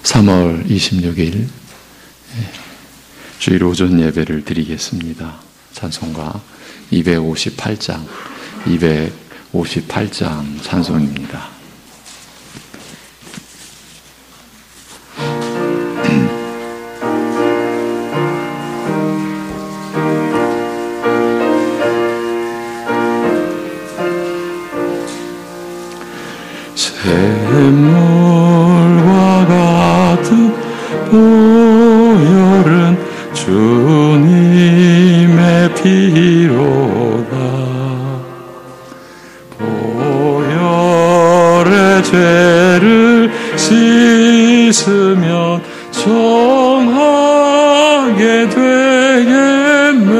3월 26일 주일 오전 예배를 드리겠습니다. 찬송가 258장 찬송입니다. 샘물과 같은 보혈은 주님의 피로다. 보혈의 죄를 씻으면 정하게 되겠네.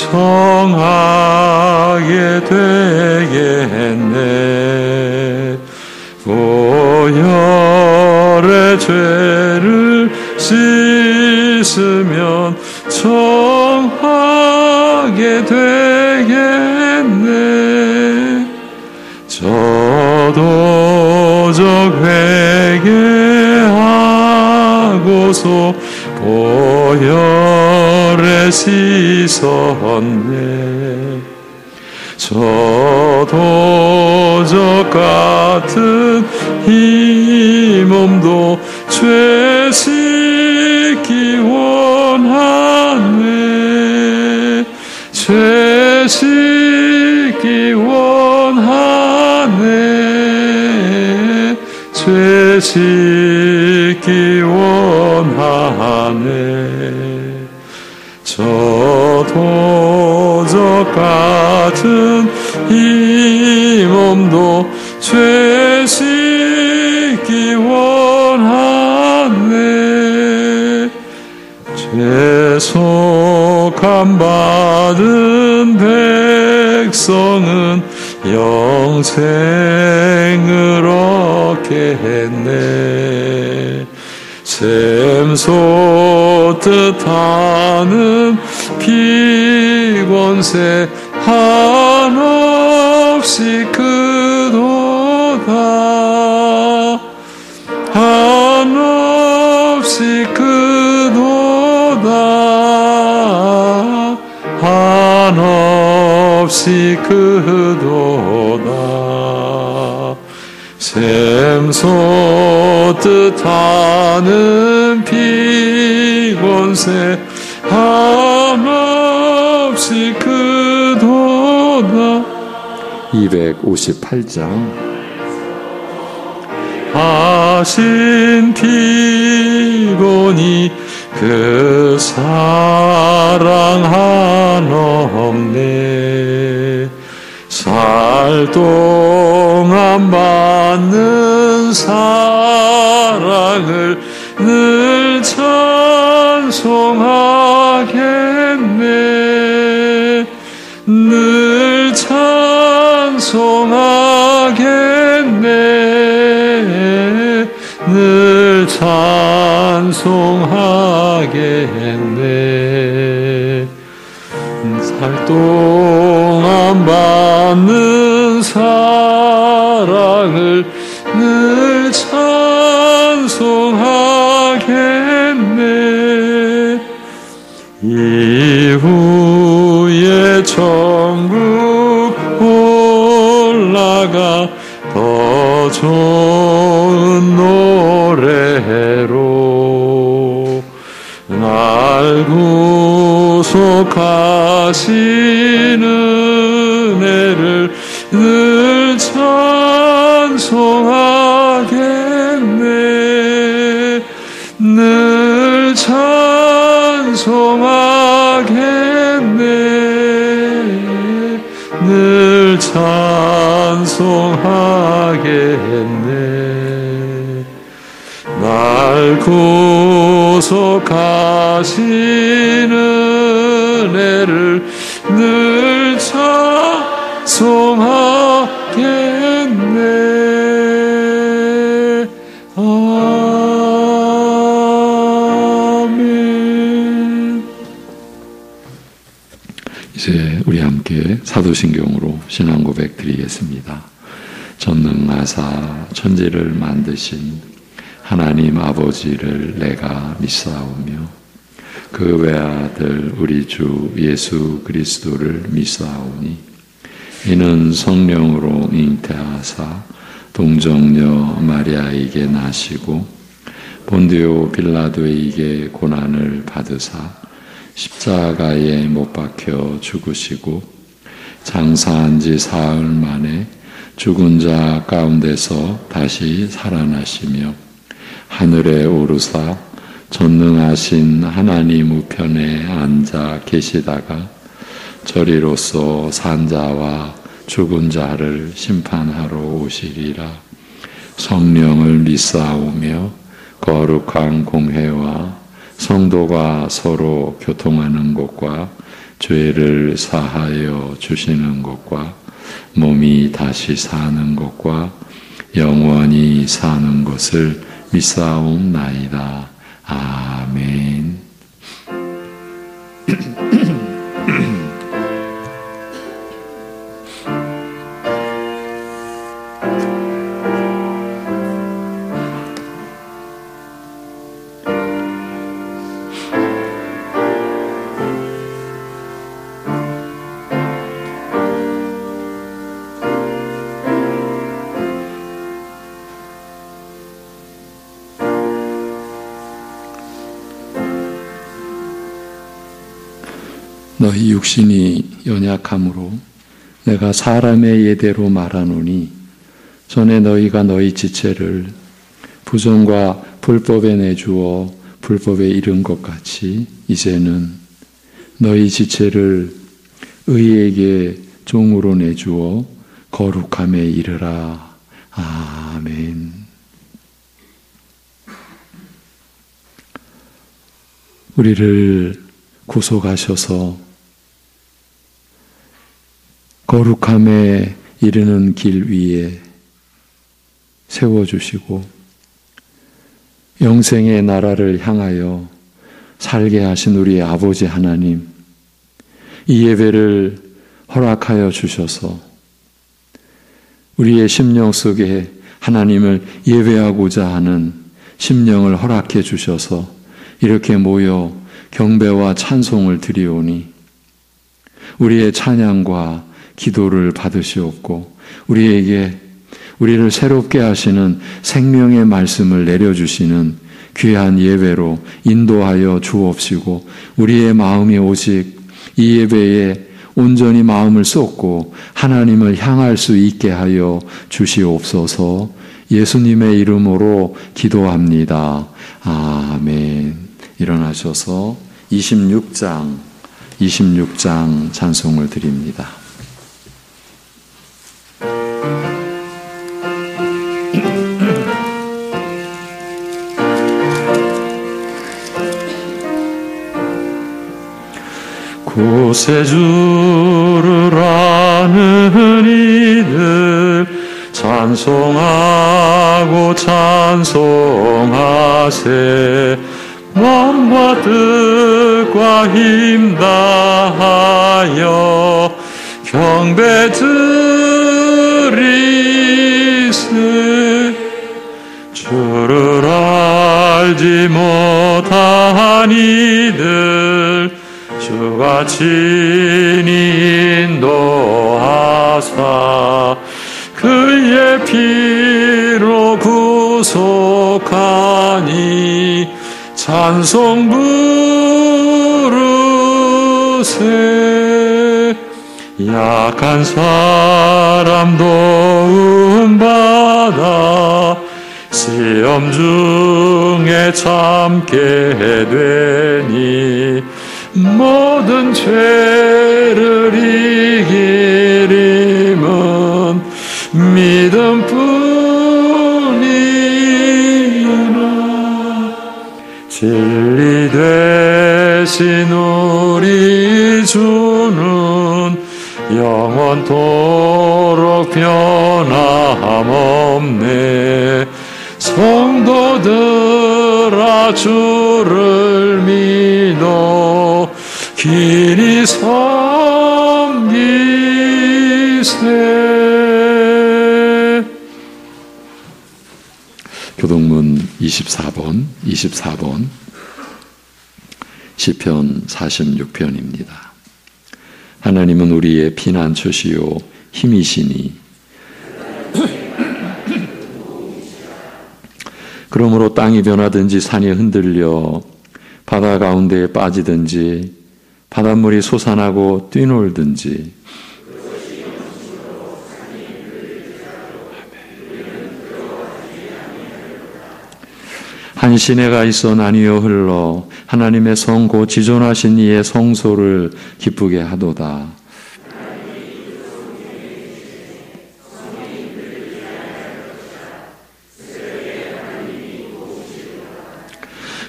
정하게 되겠네. 보혈의 죄를 씻으면 정하게 되겠네. 저도적 회개하고서 보혈에 씻었네. 저도적 같은 이 몸도 죄 씻기 원하네. 죄 씻기 원하네. 죄 씻기 원하네. 저도적 같은 이 몸도 죄 씻기 원하네. 죄속함 받은 백성은 영생을 얻겠네. 샘솟듯 하는 피권세 한없이 크도다. 한없이 크도다. 한없이 크도다. 샘솟듯 하는 피권세 한없이 크도다. 258장 하신 피곤이 그 사랑 한없네. 살 동안 받는 사랑을 늘 찬송하겠네. 늘 찬송하겠네. 늘 찬송하겠네. 살 동안 받는 사랑을 늘 찬송하겠네. 이후에 천국 올라가 더 좋은 노래로 날 구속하신 은혜를 늘 찬송하겠네. 늘 찬송하겠네. 늘 찬송하겠네. 날 구속하신 은혜를 늘 찬송하겠네. 아멘. 이제 우리 함께 사도신경으로 신앙 고백 드리겠습니다. 전능하사 천지를 만드신 하나님 아버지를 내가 믿사오며 그 외아들 우리 주 예수 그리스도를 믿사오니 이는 성령으로 잉태하사 동정녀 마리아에게 나시고 본디오 빌라도에게 고난을 받으사 십자가에 못 박혀 죽으시고 장사한 지 사흘 만에 죽은 자 가운데서 다시 살아나시며 하늘에 오르사 전능하신 하나님 우편에 앉아 계시다가 저리로서 산 자와 죽은 자를 심판하러 오시리라. 성령을 믿사오며 거룩한 공회와 성도가 서로 교통하는 것과 죄를 사하여 주시는 것과 몸이 다시 사는 것과 영원히 사는 것을 믿사옵나이다. 아멘. 너희 육신이 연약함으로 내가 사람의 예대로 말하노니 전에 너희가 너희 지체를 부정과 불법에 내주어 불법에 이른 것 같이 이제는 너희 지체를 의에게 종으로 내주어 거룩함에 이르라. 아멘. 우리를 구속하셔서 거룩함에 이르는 길 위에 세워주시고 영생의 나라를 향하여 살게 하신 우리 아버지 하나님, 이 예배를 허락하여 주셔서 우리의 심령 속에 하나님을 예배하고자 하는 심령을 허락해 주셔서 이렇게 모여 경배와 찬송을 드리오니 우리의 찬양과 기도를 받으시옵고 우리를 새롭게 하시는 생명의 말씀을 내려주시는 귀한 예배로 인도하여 주옵시고 우리의 마음이 오직 이 예배에 온전히 마음을 쏟고 하나님을 향할 수 있게 하여 주시옵소서. 예수님의 이름으로 기도합니다. 아멘. 일어나셔서 26장 찬송을 드립니다. 구세주를 아는 이들 찬송하고 찬송하세. 마음과 뜻과 힘 다하여 경배 드리세. 주를 알지 못한 이들 주가 친히 인도하사 그의 피로 구속하니 찬송 부르세. 약한 사람 도움받아 시험 중에 참게 되니 모든 죄를 이기림은 믿음뿐이나 진리 되신 우리 주는 영원토록 변함없네. 성도들아 주를 믿어 길이 섬기라. 주시세. 교동문 24번 시편 46편입니다. 하나님은 우리의 피난처시요 힘이시니 그러므로 땅이 변하든지 산이 흔들려 바다 가운데에 빠지든지 바닷물이 솟아나고 뛰놀든지 한 시내가 있어 나뉘어 흘러 하나님의 성 곧 지존하신 이의 성소를 기쁘게 하도다.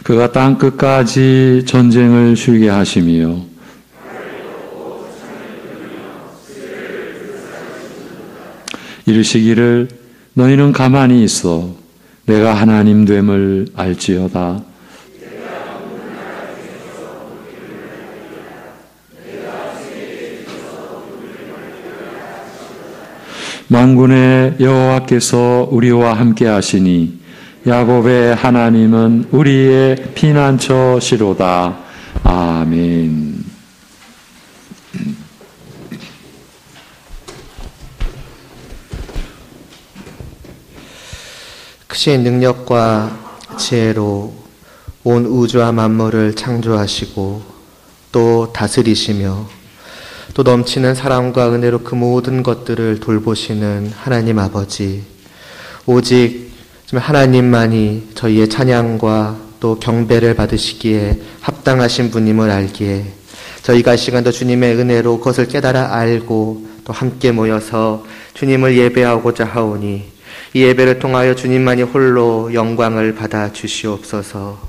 그가 땅 끝까지 전쟁을 쉬게 하시며 이르시기를 너희는 가만히 있어 내가 하나님 됨을 알지어다. 만군의 여호와께서 우리와 함께 하시니 야곱의 하나님은 우리의 피난처시로다. 아멘. 크신 능력과 지혜로 온 우주와 만물을 창조하시고 또 다스리시며 또 넘치는 사랑과 은혜로 그 모든 것들을 돌보시는 하나님 아버지, 오직 하나님만이 저희의 찬양과 또 경배를 받으시기에 합당하신 분임을 알기에 저희가 이 시간도 주님의 은혜로 그것을 깨달아 알고 또 함께 모여서 주님을 예배하고자 하오니 이 예배를 통하여 주님만이 홀로 영광을 받아 주시옵소서.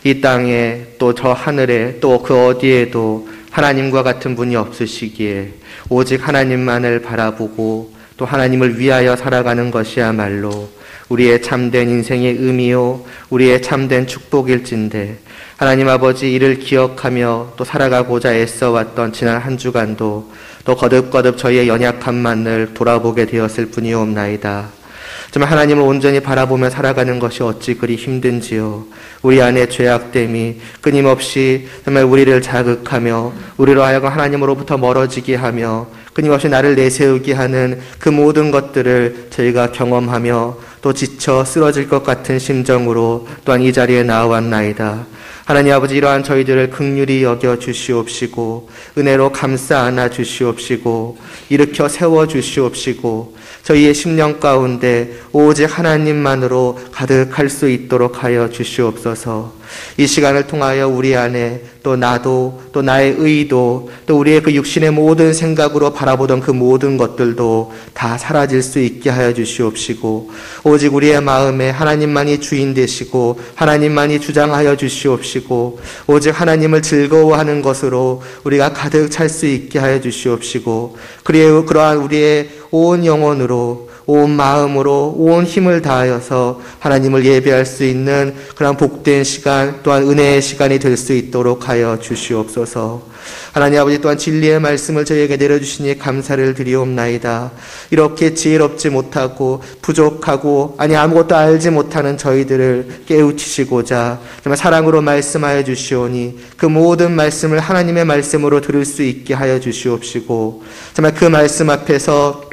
이 땅에 또 저 하늘에 또 그 어디에도 하나님과 같은 분이 없으시기에 오직 하나님만을 바라보고 또 하나님을 위하여 살아가는 것이야말로 우리의 참된 인생의 의미요 우리의 참된 축복일진데 하나님 아버지 이를 기억하며 또 살아가고자 애써왔던 지난 한 주간도 또 거듭거듭 저희의 연약함만을 돌아보게 되었을 뿐이옵나이다. 정말 하나님을 온전히 바라보며 살아가는 것이 어찌 그리 힘든지요. 우리 안에 죄악됨이 끊임없이 정말 우리를 자극하며 우리로 하여금 하나님으로부터 멀어지게 하며 끊임없이 나를 내세우게 하는 그 모든 것들을 저희가 경험하며 또 지쳐 쓰러질 것 같은 심정으로 또한 이 자리에 나와왔나이다. 하나님 아버지 이러한 저희들을 긍휼히 여겨 주시옵시고 은혜로 감싸 안아 주시옵시고 일으켜 세워 주시옵시고 저희의 심령 가운데 오직 하나님만으로 가득할 수 있도록 하여 주시옵소서. 이 시간을 통하여 우리 안에 또 나도 또 나의 의도 또 우리의 그 육신의 모든 생각으로 바라보던 그 모든 것들도 다 사라질 수 있게 하여 주시옵시고 오직 우리의 마음에 하나님만이 주인 되시고 하나님만이 주장하여 주시옵시고 오직 하나님을 즐거워하는 것으로 우리가 가득 찰 수 있게 하여 주시옵시고 그러한 우리의 온 영혼으로 온 마음으로 온 힘을 다하여서 하나님을 예배할 수 있는 그런 복된 시간 또한 은혜의 시간이 될 수 있도록 하여 주시옵소서. 하나님 아버지 또한 진리의 말씀을 저희에게 내려주시니 감사를 드리옵나이다. 이렇게 지혜롭지 못하고 부족하고 아무것도 알지 못하는 저희들을 깨우치시고자 정말 사랑으로 말씀하여 주시오니 그 모든 말씀을 하나님의 말씀으로 들을 수 있게 하여 주시옵시고 정말 그 말씀 앞에서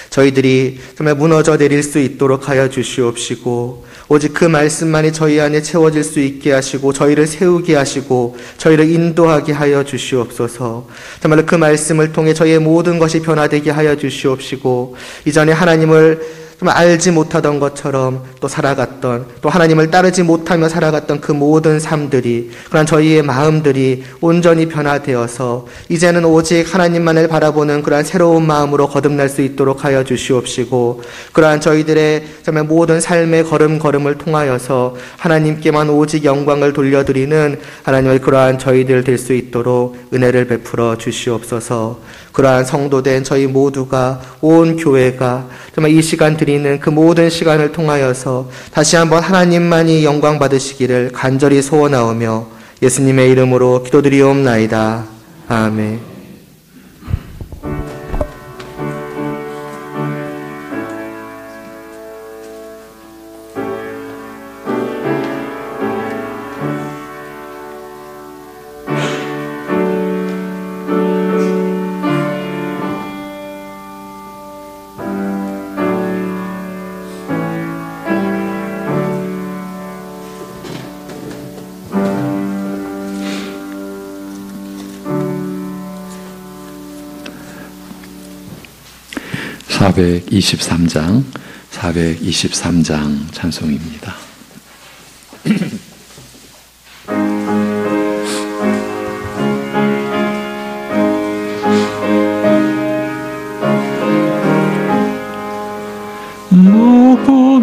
저희들이 정말 무너져 내릴 수 있도록 하여 주시옵시고 오직 그 말씀만이 저희 안에 채워질 수 있게 하시고 저희를 세우게 하시고 저희를 인도하게 하여 주시옵소서. 정말 그 말씀을 통해 저희의 모든 것이 변화되게 하여 주시옵시고 이전에 하나님을 정말 알지 못하던 것처럼 또 살아갔던 또 하나님을 따르지 못하며 살아갔던 그 모든 삶들이 그런 저희의 마음들이 온전히 변화되어서 이제는 오직 하나님만을 바라보는 그러한 새로운 마음으로 거듭날 수 있도록 하여 주시옵시고 그러한 저희들의 정말 모든 삶의 걸음걸음을 통하여서 하나님께만 오직 영광을 돌려드리는 하나님의 그러한 저희들 될 수 있도록 은혜를 베풀어 주시옵소서. 그러한 성도된 저희 모두가 온 교회가 정말 이 시간 드리는 그 모든 시간을 통하여서 다시 한번 하나님만이 영광 받으시기를 간절히 소원하오며 예수님의 이름으로 기도드리옵나이다. 아멘. 423장 찬송입니다.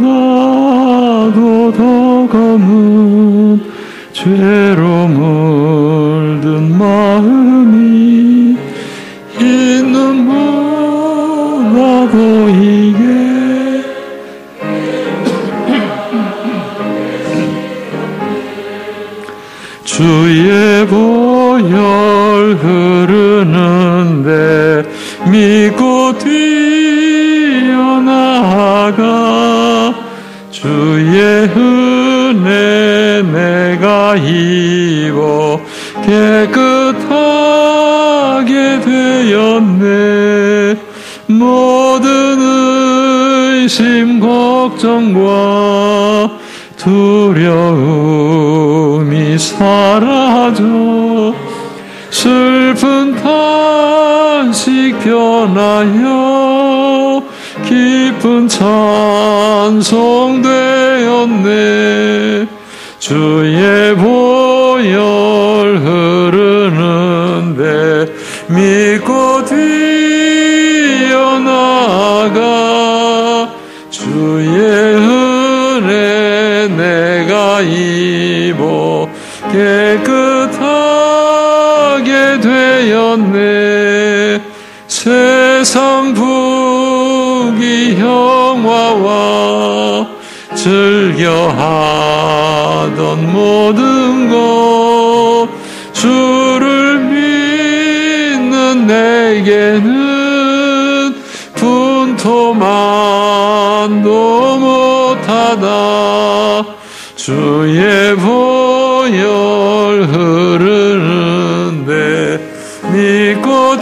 무엇보다도 더 검은 죄로 물든 마음이 이 눈보다 보이게 주의 보혈 흐르는데 믿고 뛰어나가 주의 은혜 내가 입어 깨끗하게 되었네. 모든 의심 걱정과 두려움이 사라져 슬픈 탄식 변하여 기쁜 찬송 되었네. 주의 보혈 흐르는데 믿고 뛰어나가 주의 은혜 내가 입어 깨끗하게 되었네. 세상 부귀영화와 즐겨하던 모든 것 주를 믿는 내게는 분토만도 못하다. 주의 보혈 흐르는데 믿고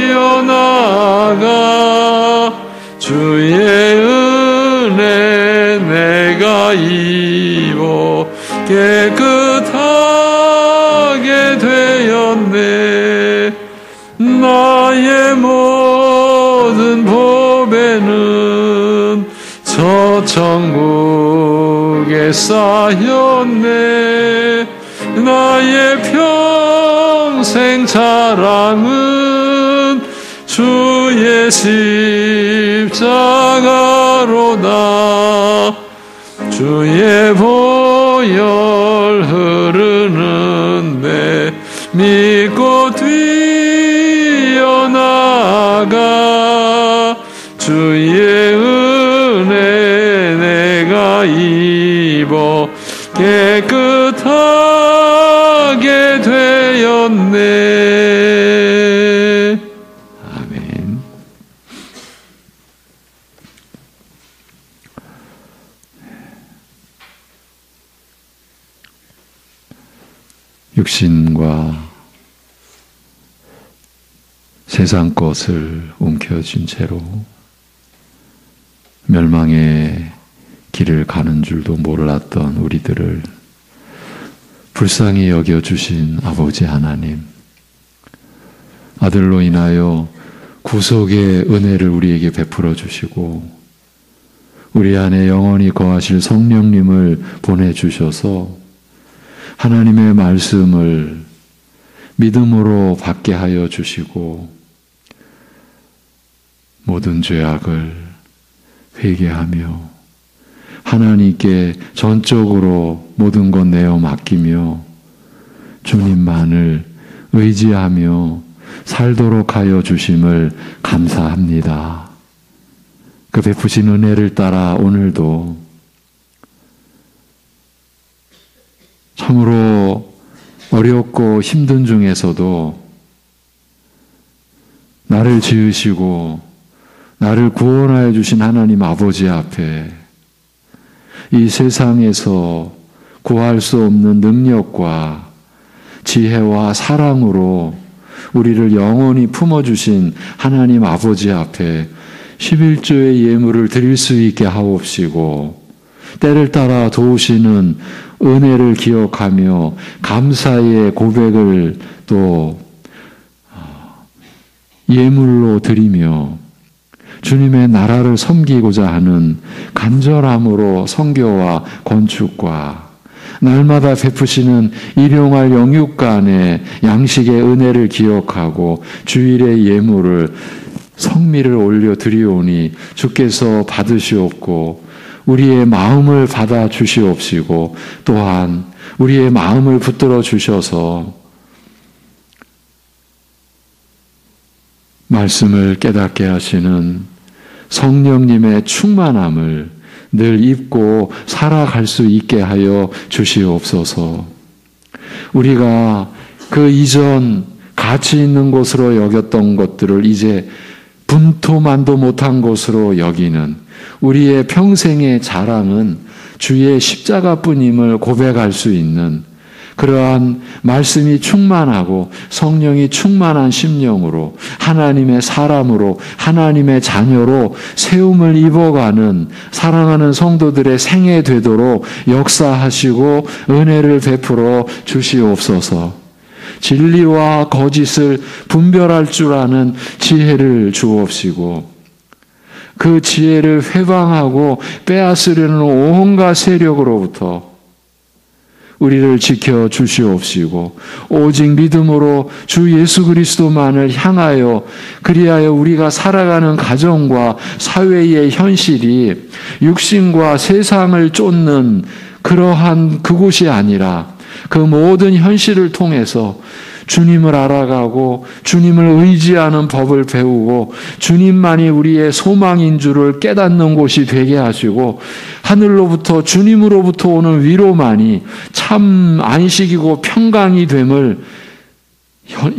뛰어나가 주의 은혜 내가 입어 깨끗하게 되었네. 나의 모든 보배는 저 천국에 쌓였네. 나의 평생 자랑은 주의 십자가로다. 주의 보혈 흐르는데 믿고 뛰어나가 주의 은혜 내가 입어 깨끗하게 되었네. 아멘. 육신과 세상 것을 움켜쥔 채로 멸망의 길을 가는 줄도 몰랐던 우리들을 불쌍히 여겨주신 아버지 하나님, 아들로 인하여 구속의 은혜를 우리에게 베풀어 주시고 우리 안에 영원히 거하실 성령님을 보내주셔서 하나님의 말씀을 믿음으로 받게 하여 주시고 모든 죄악을 회개하며 하나님께 전적으로 모든 것 내어 맡기며 주님만을 의지하며 살도록 하여 주심을 감사합니다. 그 베푸신 은혜를 따라 오늘도 참으로 어렵고 힘든 중에서도 나를 지으시고 나를 구원하여 주신 하나님 아버지 앞에 이 세상에서 구할 수 없는 능력과 지혜와 사랑으로 우리를 영원히 품어주신 하나님 아버지 앞에 11조의 예물을 드릴 수 있게 하옵시고 때를 따라 도우시는 은혜를 기억하며 감사의 고백을 또 예물로 드리며 주님의 나라를 섬기고자 하는 간절함으로 선교와 건축과 날마다 베푸시는 일용할 영육간의 양식의 은혜를 기억하고 주일의 예물을 성미를 올려 드리오니 주께서 받으시옵고 우리의 마음을 받아 주시옵시고 또한 우리의 마음을 붙들어 주셔서 말씀을 깨닫게 하시는 성령님의 충만함을 늘 입고 살아갈 수 있게 하여 주시옵소서. 우리가 그 이전 가치 있는 것으로 여겼던 것들을 이제 분토만도 못한 것으로 여기는 우리의 평생의 자랑은 주의 십자가뿐임을 고백할 수 있는 그러한 말씀이 충만하고 성령이 충만한 심령으로 하나님의 사람으로 하나님의 자녀로 세움을 입어가는 사랑하는 성도들의 생애 되도록 역사하시고 은혜를 베풀어 주시옵소서. 진리와 거짓을 분별할 줄 아는 지혜를 주옵시고 그 지혜를 회방하고 빼앗으려는 온갖 세력으로부터 우리를 지켜 주시옵시고 오직 믿음으로 주 예수 그리스도만을 향하여 그리하여 우리가 살아가는 가정과 사회의 현실이 육신과 세상을 쫓는 그러한 그곳이 아니라 그 모든 현실을 통해서 주님을 알아가고 주님을 의지하는 법을 배우고 주님만이 우리의 소망인 줄을 깨닫는 곳이 되게 하시고 하늘로부터 주님으로부터 오는 위로만이 참 안식이고 평강이 됨을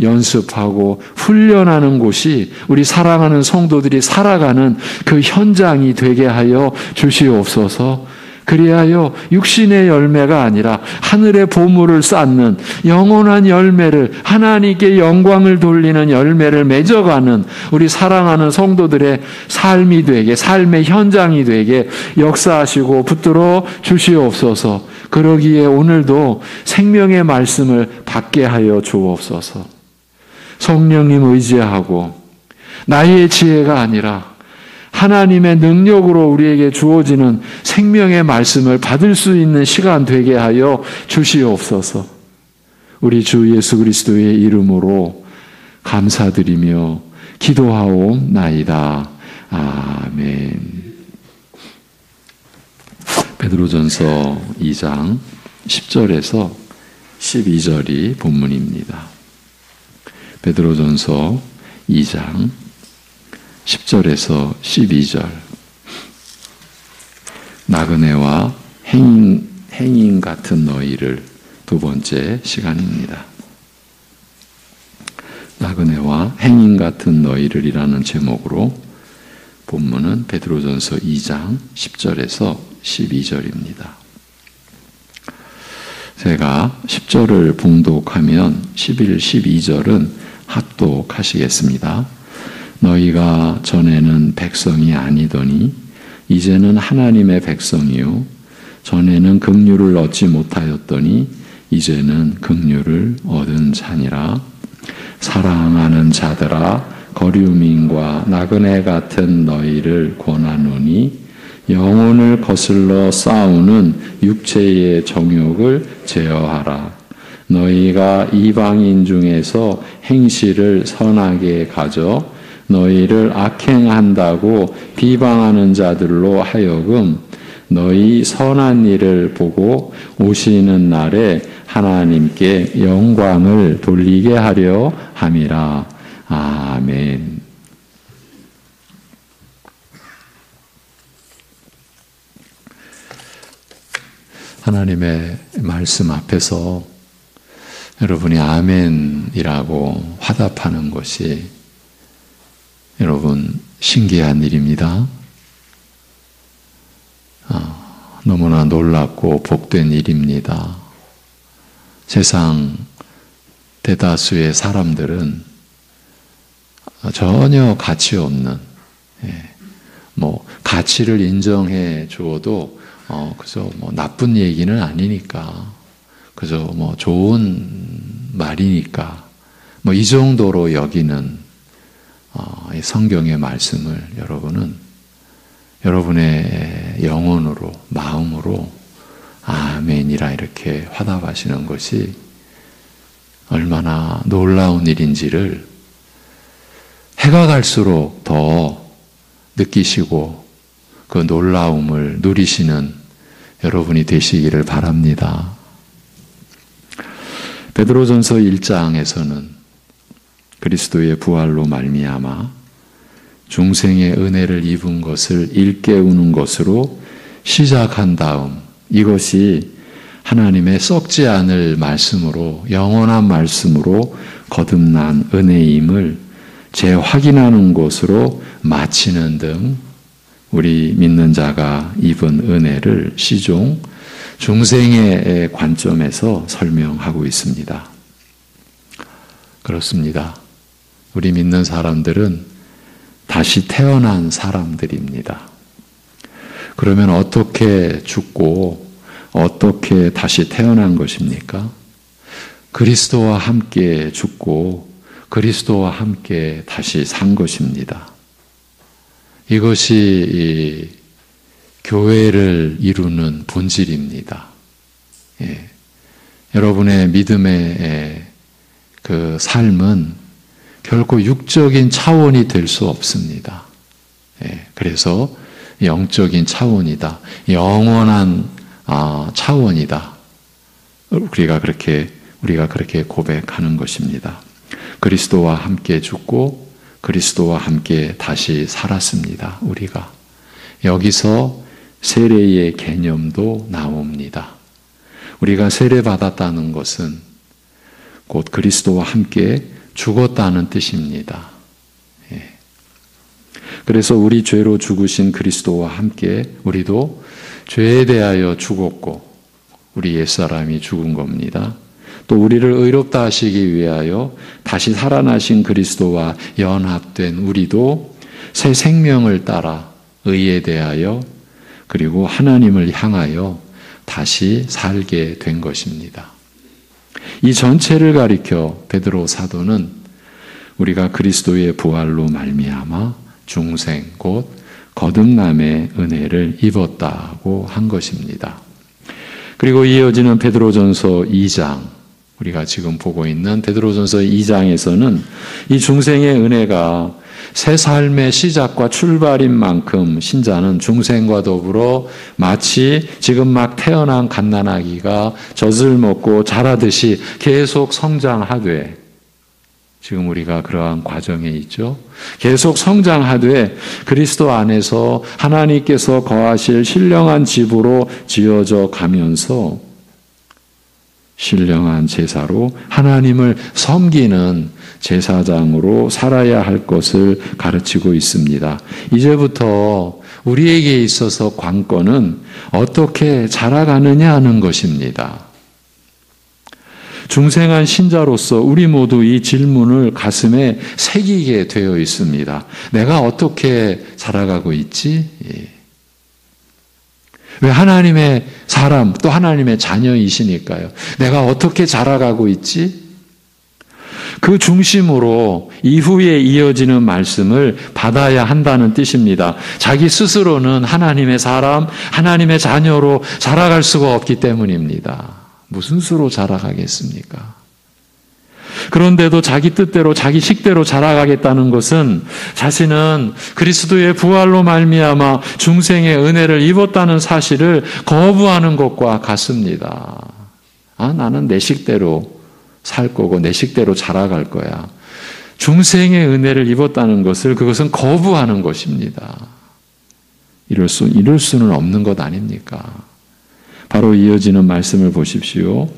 연습하고 훈련하는 곳이 우리 사랑하는 성도들이 살아가는 그 현장이 되게 하여 주시옵소서. 그리하여 육신의 열매가 아니라 하늘의 보물을 쌓는 영원한 열매를 하나님께 영광을 돌리는 열매를 맺어가는 우리 사랑하는 성도들의 삶이 되게 삶의 현장이 되게 역사하시고 붙들어 주시옵소서. 그러기에 오늘도 생명의 말씀을 받게 하여 주옵소서. 성령님 의지하고 나의 지혜가 아니라 하나님의 능력으로 우리에게 주어지는 생명의 말씀을 받을 수 있는 시간 되게 하여 주시옵소서. 우리 주 예수 그리스도의 이름으로 감사드리며 기도하옵나이다. 아멘. 베드로전서 2장 10절에서 12절이 본문입니다. 베드로전서 2장 10절에서 12절. 나그네와 행인 같은 너희를 두 번째 시간입니다. 나그네와 행인 같은 너희를이라는 제목으로 본문은 베드로전서 2장 10절에서 12절입니다. 제가 10절을 봉독하면 11, 12절은 합독하시겠습니다. 너희가 전에는 백성이 아니더니 이제는 하나님의 백성이요 전에는 긍휼을 얻지 못하였더니 이제는 긍휼을 얻은 자니라. 사랑하는 자들아 거류민과 나그네 같은 너희를 권하노니 영혼을 거슬러 싸우는 육체의 정욕을 제어하라. 너희가 이방인 중에서 행실을 선하게 가져 너희를 악행한다고 비방하는 자들로 하여금 너희 선한 일을 보고 오시는 날에 하나님께 영광을 돌리게 하려 함이라. 아멘. 하나님의 말씀 앞에서 여러분이 아멘이라고 화답하는 것이 여러분 신기한 일입니다. 너무나 놀랍고 복된 일입니다. 세상 대다수의 사람들은 전혀 가치 없는, 가치를 인정해 주어도 그저 나쁜 얘기는 아니니까, 그저 좋은 말이니까, 이 정도로 여기는 이 성경의 말씀을 여러분은 여러분의 영혼으로, 마음으로 아멘이라 이렇게 화답하시는 것이 얼마나 놀라운 일인지를 해가 갈수록 더 느끼시고 그 놀라움을 누리시는 여러분이 되시기를 바랍니다. 베드로전서 1장에서는 그리스도의 부활로 말미암아 중생의 은혜를 입은 것을 일깨우는 것으로 시작한 다음 이것이 하나님의 썩지 않을 말씀으로 영원한 말씀으로 거듭난 은혜임을 재확인하는 것으로 마치는 등 우리 믿는 자가 입은 은혜를 시종 중생의 관점에서 설명하고 있습니다. 그렇습니다. 우리 믿는 사람들은 다시 태어난 사람들입니다. 그러면 어떻게 죽고 어떻게 다시 태어난 것입니까? 그리스도와 함께 죽고 그리스도와 함께 다시 산 것입니다. 이것이 교회를 이루는 본질입니다. 예. 여러분의 믿음의 그 삶은 결코 육적인 차원이 될 수 없습니다. 예. 그래서 영적인 차원이다. 영원한 차원이다. 우리가 그렇게 고백하는 것입니다. 그리스도와 함께 죽고 그리스도와 함께 다시 살았습니다. 우리가 여기서 세례의 개념도 나옵니다. 우리가 세례받았다는 것은 곧 그리스도와 함께 죽었다는 뜻입니다. 예. 그래서 우리 죄로 죽으신 그리스도와 함께 우리도 죄에 대하여 죽었고 우리 옛사람이 죽은 겁니다. 또 우리를 의롭다 하시기 위하여 다시 살아나신 그리스도와 연합된 우리도 새 생명을 따라 의에 대하여 그리고 하나님을 향하여 다시 살게 된 것입니다. 이 전체를 가리켜 베드로 사도는 우리가 그리스도의 부활로 말미암아 중생 곧 거듭남의 은혜를 입었다고 한 것입니다. 그리고 이어지는 베드로전서 2장, 우리가 지금 보고 있는 베드로전서 2장에서는 이 중생의 은혜가 새 삶의 시작과 출발인 만큼 신자는 중생과 더불어 마치 지금 막 태어난 갓난아기가 젖을 먹고 자라듯이 계속 성장하되, 지금 우리가 그러한 과정에 있죠. 계속 성장하되 그리스도 안에서 하나님께서 거하실 신령한 집으로 지어져 가면서 신령한 제사로 하나님을 섬기는 제사장으로 살아야 할 것을 가르치고 있습니다. 이제부터 우리에게 있어서 관건은 어떻게 자라가느냐 하는 것입니다. 중생한 신자로서 우리 모두 이 질문을 가슴에 새기게 되어 있습니다. 내가 어떻게 자라가고 있지? 왜 하나님의 사람 또 하나님의 자녀이시니까요. 내가 어떻게 자라가고 있지? 그 중심으로 이후에 이어지는 말씀을 받아야 한다는 뜻입니다. 자기 스스로는 하나님의 사람, 하나님의 자녀로 자라갈 수가 없기 때문입니다. 무슨 수로 자라가겠습니까? 그런데도 자기 뜻대로 자기 식대로 자라가겠다는 것은 자신은 그리스도의 부활로 말미암아 중생의 은혜를 입었다는 사실을 거부하는 것과 같습니다. 나는 내 식대로 살 거고 내 식대로 자라갈 거야. 중생의 은혜를 입었다는 것을 그것은 거부하는 것입니다. 이럴 수는 없는 것 아닙니까? 바로 이어지는 말씀을 보십시오.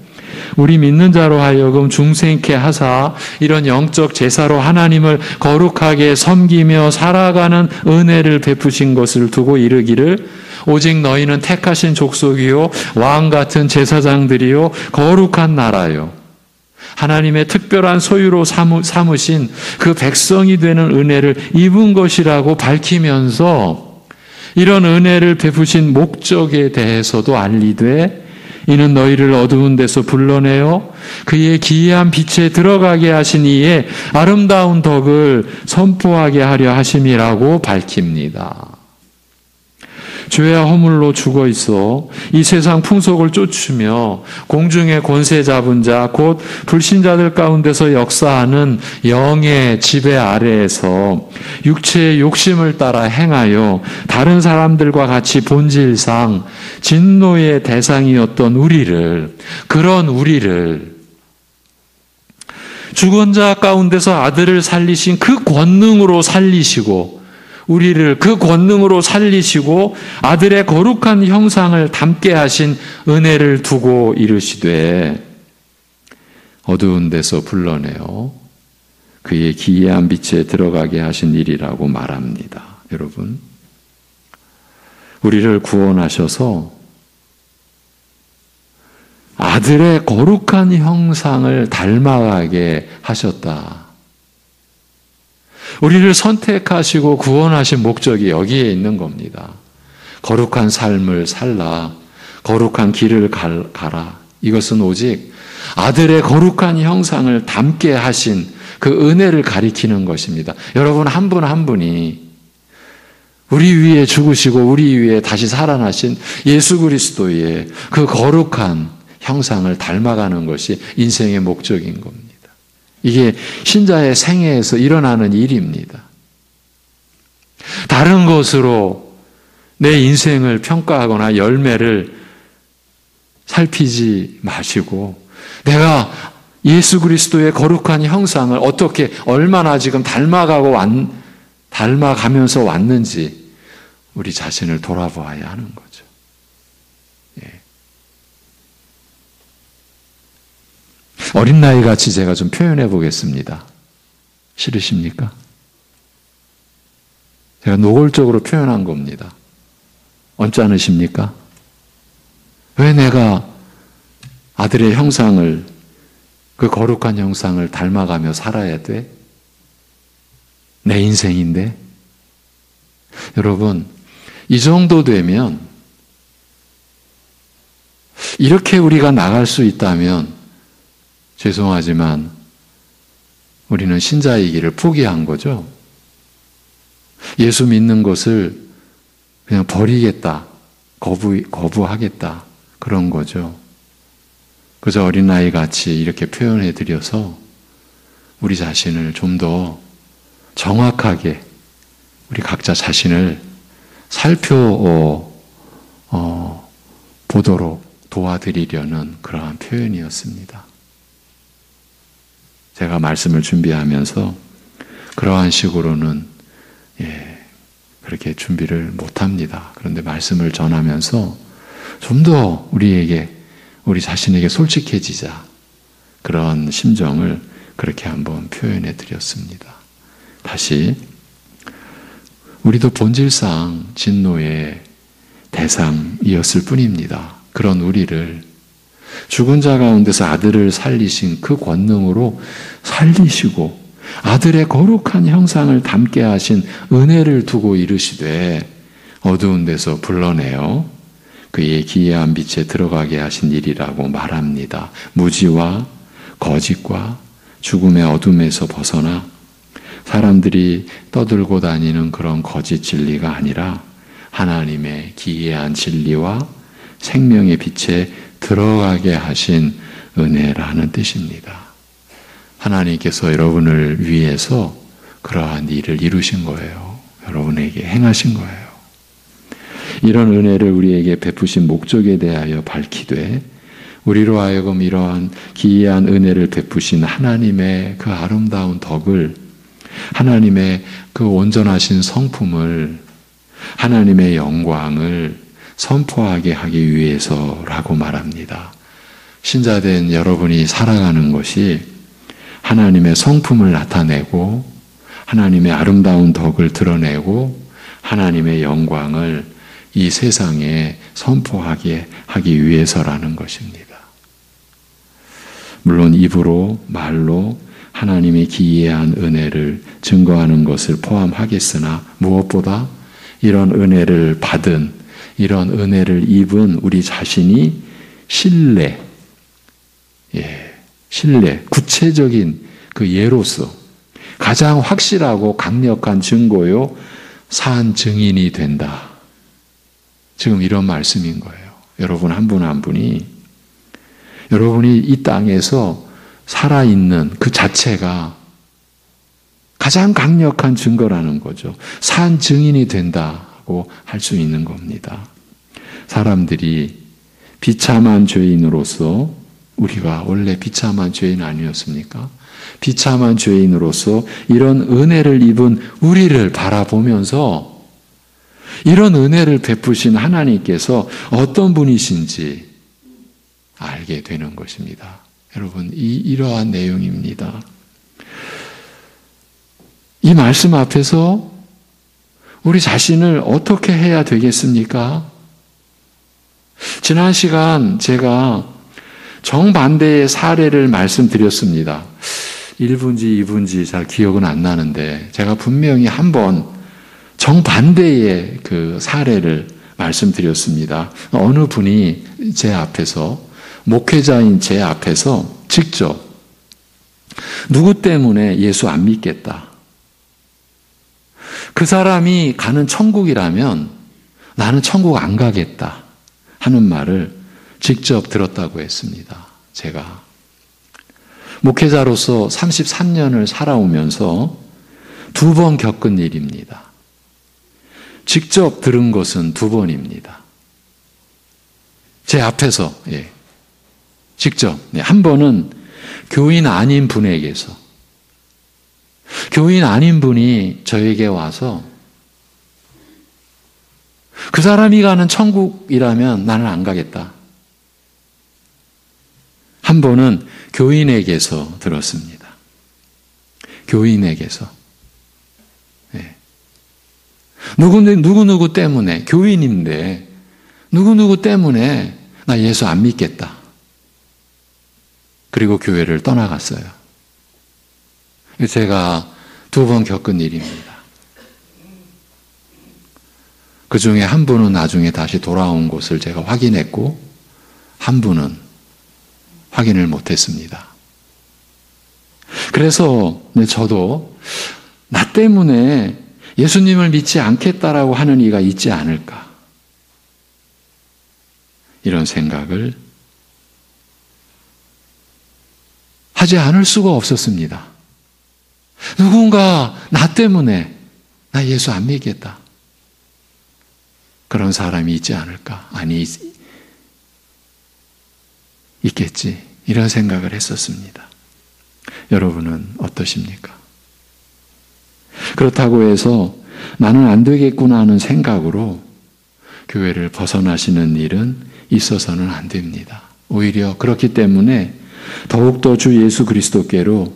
우리 믿는 자로 하여금 중생케 하사 이런 영적 제사로 하나님을 거룩하게 섬기며 살아가는 은혜를 베푸신 것을 두고 이르기를 오직 너희는 택하신 족속이요 왕 같은 제사장들이요 거룩한 나라요 하나님의 특별한 소유로 삼으신 그 백성이 되는 은혜를 입은 것이라고 밝히면서 이런 은혜를 베푸신 목적에 대해서도 알리되 이는 너희를 어두운 데서 불러내어 그의 기이한 빛에 들어가게 하신 이의 아름다운 덕을 선포하게 하려 하심이라고 밝힙니다. 죄와 허물로 죽어 있어 이 세상 풍속을 쫓으며 공중의 권세 잡은 자 곧 불신자들 가운데서 역사하는 영의 지배 아래에서 육체의 욕심을 따라 행하여 다른 사람들과 같이 본질상 진노의 대상이었던 그런 우리를 죽은 자 가운데서 아들을 살리신 그 권능으로 살리시고 우리를 그 권능으로 살리시고 아들의 거룩한 형상을 담게 하신 은혜를 두고 이르시되 어두운 데서 불러내어 그의 기이한 빛에 들어가게 하신 일이라고 말합니다. 여러분, 우리를 구원하셔서 아들의 거룩한 형상을 닮아가게 하셨다. 우리를 선택하시고 구원하신 목적이 여기에 있는 겁니다. 거룩한 삶을 살라, 거룩한 길을 가라. 이것은 오직 아들의 거룩한 형상을 담게 하신 그 은혜를 가리키는 것입니다. 여러분 한 분 한 분이 우리 위에 죽으시고 우리 위에 다시 살아나신 예수 그리스도의 그 거룩한 형상을 닮아가는 것이 인생의 목적인 겁니다. 이게 신자의 생애에서 일어나는 일입니다. 다른 것으로 내 인생을 평가하거나 열매를 살피지 마시고 내가 예수 그리스도의 거룩한 형상을 어떻게 얼마나 지금 닮아가면서 왔는지 우리 자신을 돌아보아야 하는 거죠. 어린 나이 같이 제가 좀 표현해 보겠습니다. 싫으십니까? 제가 노골적으로 표현한 겁니다. 언짢으십니까? 왜 내가 아들의 형상을, 그 거룩한 형상을 닮아가며 살아야 돼? 내 인생인데? 여러분, 이 정도 되면 이렇게 우리가 나갈 수 있다면 죄송하지만 우리는 신자의 길을 포기한 거죠. 예수 믿는 것을 그냥 버리겠다, 거부하겠다 그런 거죠. 그저 어린아이 같이 이렇게 표현해 드려서 우리 자신을 좀 더 정확하게 우리 각자 자신을 살펴보도록 도와드리려는 그러한 표현이었습니다. 제가 말씀을 준비하면서 그러한 식으로는 그렇게 준비를 못합니다. 그런데 말씀을 전하면서 좀 더 우리 자신에게 솔직해지자 그런 심정을 그렇게 한번 표현해 드렸습니다. 다시 우리도 본질상 진노의 대상이었을 뿐입니다. 그런 우리를 죽은 자 가운데서 아들을 살리신 그 권능으로 살리시고 아들의 거룩한 형상을 담게 하신 은혜를 두고 이르시되 어두운 데서 불러내어 그의 기이한 빛에 들어가게 하신 일이라고 말합니다. 무지와 거짓과 죽음의 어둠에서 벗어나 사람들이 떠들고 다니는 그런 거짓 진리가 아니라 하나님의 기이한 진리와 생명의 빛에 들어가게 하신 은혜라는 뜻입니다. 하나님께서 여러분을 위해서 그러한 일을 이루신 거예요. 여러분에게 행하신 거예요. 이런 은혜를 우리에게 베푸신 목적에 대하여 밝히되 우리로 하여금 이러한 기이한 은혜를 베푸신 하나님의 그 아름다운 덕을, 하나님의 그 온전하신 성품을, 하나님의 영광을 선포하게 하기 위해서라고 말합니다. 신자된 여러분이 살아가는 것이 하나님의 성품을 나타내고 하나님의 아름다운 덕을 드러내고 하나님의 영광을 이 세상에 선포하게 하기 위해서라는 것입니다. 물론 입으로 말로 하나님의 기이한 은혜를 증거하는 것을 포함하겠으나 무엇보다 이런 은혜를 받은, 이런 은혜를 입은 우리 자신이 신뢰, 신뢰, 구체적인 그 예로서 가장 확실하고 강력한 증거요, 산 증인이 된다. 지금 이런 말씀인 거예요. 여러분 한 분 한 분이 여러분이 이 땅에서 살아있는 그 자체가 가장 강력한 증거라는 거죠. 산 증인이 된다고 할 수 있는 겁니다. 사람들이 비참한 죄인으로서, 우리가 원래 비참한 죄인 아니었습니까? 비참한 죄인으로서 이런 은혜를 입은 우리를 바라보면서 이런 은혜를 베푸신 하나님께서 어떤 분이신지 알게 되는 것입니다. 여러분, 이러한 내용입니다. 이 말씀 앞에서 우리 자신을 어떻게 해야 되겠습니까? 지난 시간 제가 정반대의 사례를 말씀드렸습니다. 1분지 2분지 잘 기억은 안 나는데 제가 분명히 한번 정반대의 그 사례를 말씀드렸습니다. 어느 분이 제 앞에서, 목회자인 제 앞에서 직접 누구 때문에 예수 안 믿겠다, 그 사람이 가는 천국이라면 나는 천국 안 가겠다 하는 말을 직접 들었다고 했습니다. 제가 목회자로서 33년을 살아오면서 2번 겪은 일입니다. 직접 들은 것은 2번입니다. 제 앞에서, 직접. 한 번은 교인 아닌 분에게서, 교인 아닌 분이 저에게 와서 그 사람이 가는 천국이라면 나는 안 가겠다. 한 번은 교인에게서 들었습니다. 교인에게서. 누구누구 때문에, 교인인데 누구누구 때문에 나 예수 안 믿겠다. 그리고 교회를 떠나갔어요. 제가 2번 겪은 일입니다. 그 중에 한 분은 나중에 다시 돌아온 것을 제가 확인했고, 한 분은 확인을 못했습니다. 그래서 저도 나 때문에 예수님을 믿지 않겠다라고 하는 이가 있지 않을까, 이런 생각을 하지 않을 수가 없었습니다. 누군가 나 때문에 나 예수 안 믿겠다, 그런 사람이 있지 않을까? 아니, 있겠지, 이런 생각을 했었습니다. 여러분은 어떠십니까? 그렇다고 해서 나는 안 되겠구나 하는 생각으로 교회를 벗어나시는 일은 있어서는 안 됩니다. 오히려 그렇기 때문에 더욱더 주 예수 그리스도께로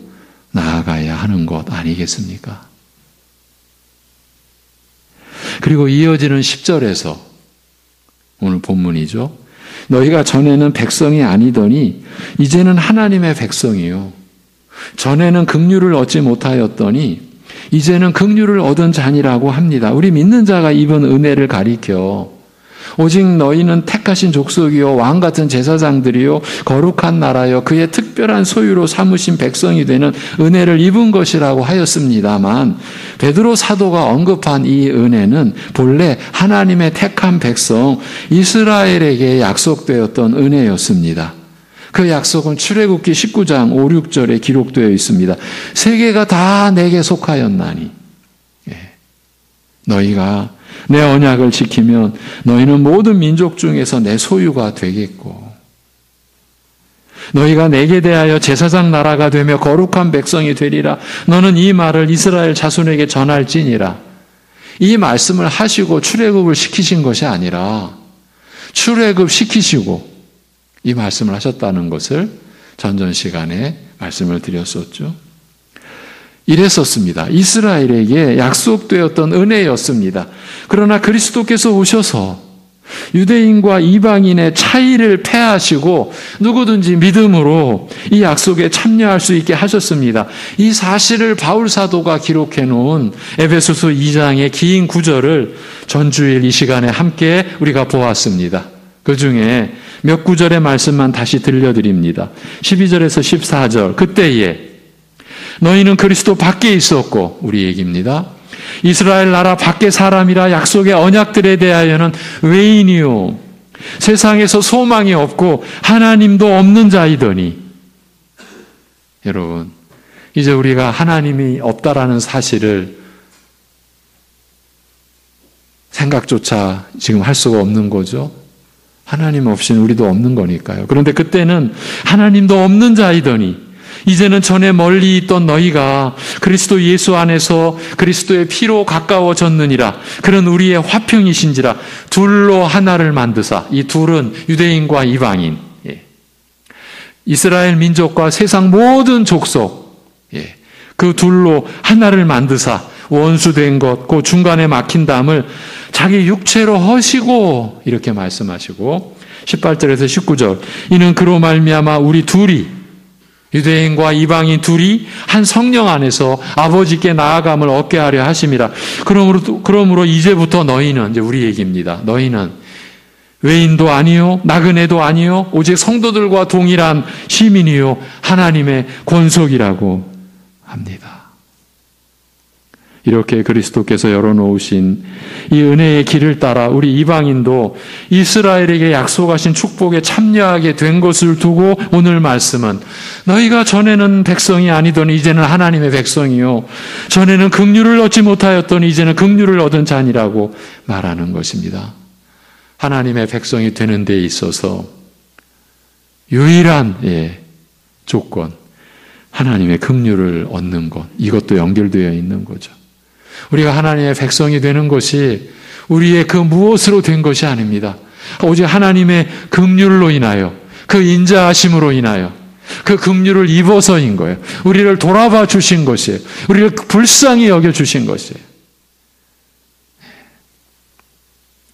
나아가야 하는 것 아니겠습니까? 그리고 이어지는 10절에서, 오늘 본문이죠. 너희가 전에는 백성이 아니더니 이제는 하나님의 백성이요, 전에는 긍휼을 얻지 못하였더니 이제는 긍휼을 얻은 자니라고 합니다. 우리 믿는 자가 입은 은혜를 가리켜 오직 너희는 택하신 족속이요 왕같은 제사장들이요 거룩한 나라요 그의 특별한 소유로 삼으신 백성이 되는 은혜를 입은 것이라고 하였습니다만, 베드로 사도가 언급한 이 은혜는 본래 하나님의 택한 백성 이스라엘에게 약속되었던 은혜였습니다. 그 약속은 출애굽기 19장 5, 6절에 기록되어 있습니다. 세계가 다 내게 속하였나니 너희가 내 언약을 지키면 너희는 모든 민족 중에서 내 소유가 되겠고, 너희가 내게 대하여 제사장 나라가 되며 거룩한 백성이 되리라. 너는 이 말을 이스라엘 자손에게 전할지니라. 이 말씀을 하시고 출애굽을 시키신 것이 아니라 출애굽 시키시고 이 말씀을 하셨다는 것을 전전 시간에 말씀을 드렸었죠. 이랬었습니다. 이스라엘에게 약속되었던 은혜였습니다. 그러나 그리스도께서 오셔서 유대인과 이방인의 차이를 폐하시고 누구든지 믿음으로 이 약속에 참여할 수 있게 하셨습니다. 이 사실을 바울 사도가 기록해 놓은 에베소서 2장의 긴 구절을 전주일 이 시간에 함께 우리가 보았습니다. 그 중에 몇 구절의 말씀만 다시 들려드립니다. 12절에서 14절. 그때에 너희는 그리스도 밖에 있었고, 우리 얘기입니다. 이스라엘 나라 밖의 사람이라 약속의 언약들에 대하여는 외인이요 세상에서 소망이 없고 하나님도 없는 자이더니. 여러분, 이제 우리가 하나님이 없다라는 사실을 생각조차 지금 할 수가 없는 거죠. 하나님 없이는 우리도 없는 거니까요. 그런데 그때는 하나님도 없는 자이더니 이제는 전에 멀리 있던 너희가 그리스도 예수 안에서 그리스도의 피로 가까워졌느니라. 그런 우리의 화평이신지라. 둘로 하나를 만드사. 이 둘은 유대인과 이방인, 이스라엘 민족과 세상 모든 족속, 그 둘로 하나를 만드사 원수된 것, 그 중간에 막힌 담을 자기 육체로 허시고, 이렇게 말씀하시고 18절에서 19절. 이는 그로 말미암아 우리 둘이, 유대인과 이방인 둘이 한 성령 안에서 아버지께 나아감을 얻게 하려 하심이라. 그러므로 이제부터 너희는, 이제 우리 얘기입니다. 너희는 외인도 아니요 나그네도 아니요 오직 성도들과 동일한 시민이요 하나님의 권속이라고 합니다. 이렇게 그리스도께서 열어놓으신 이 은혜의 길을 따라 우리 이방인도 이스라엘에게 약속하신 축복에 참여하게 된 것을 두고 오늘 말씀은 너희가 전에는 백성이 아니더니 이제는 하나님의 백성이요 전에는 긍휼을 얻지 못하였더니 이제는 긍휼을 얻은 자니라고 말하는 것입니다. 하나님의 백성이 되는 데 있어서 유일한 조건, 하나님의 긍휼을 얻는 것, 이것도 연결되어 있는 거죠. 우리가 하나님의 백성이 되는 것이 우리의 그 무엇으로 된 것이 아닙니다. 오직 하나님의 긍휼로 인하여, 그 인자하심으로 인하여, 그 긍휼을 입어서인 거예요. 우리를 돌아봐 주신 것이에요. 우리를 불쌍히 여겨주신 것이에요.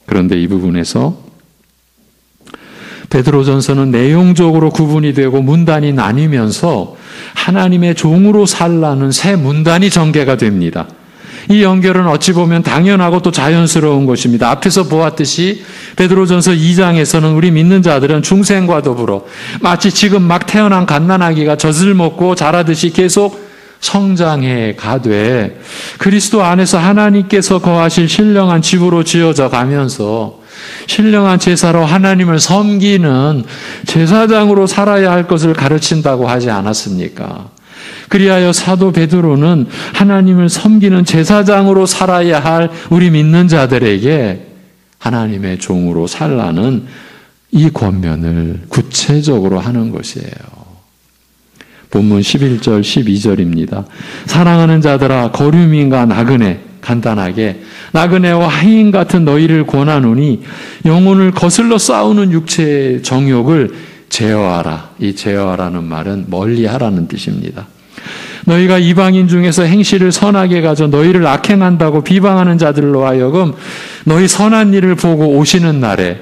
그런데 이 부분에서 베드로전서는 내용적으로 구분이 되고 문단이 나뉘면서 하나님의 종으로 살라는 새 문단이 전개가 됩니다. 이 연결은 어찌 보면 당연하고 또 자연스러운 것입니다. 앞에서 보았듯이 베드로전서 2장에서는 우리 믿는 자들은 중생과 더불어 마치 지금 막 태어난 갓난아기가 젖을 먹고 자라듯이 계속 성장해 가되 그리스도 안에서 하나님께서 거하실 신령한 집으로 지어져 가면서 신령한 제사로 하나님을 섬기는 제사장으로 살아야 할 것을 가르친다고 하지 않았습니까? 그리하여 사도 베드로는 하나님을 섬기는 제사장으로 살아야 할 우리 믿는 자들에게 하나님의 종으로 살라는 이 권면을 구체적으로 하는 것이에요. 본문 11절 12절입니다. 사랑하는 자들아 거류민과 나그네, 간단하게 나그네와 하인 같은 너희를 권하노니 영혼을 거슬러 싸우는 육체의 정욕을 제어하라. 이 제어하라는 말은 멀리하라는 뜻입니다. 너희가 이방인 중에서 행실을 선하게 가져 너희를 악행한다고 비방하는 자들로 하여금 너희 선한 일을 보고 오시는 날에,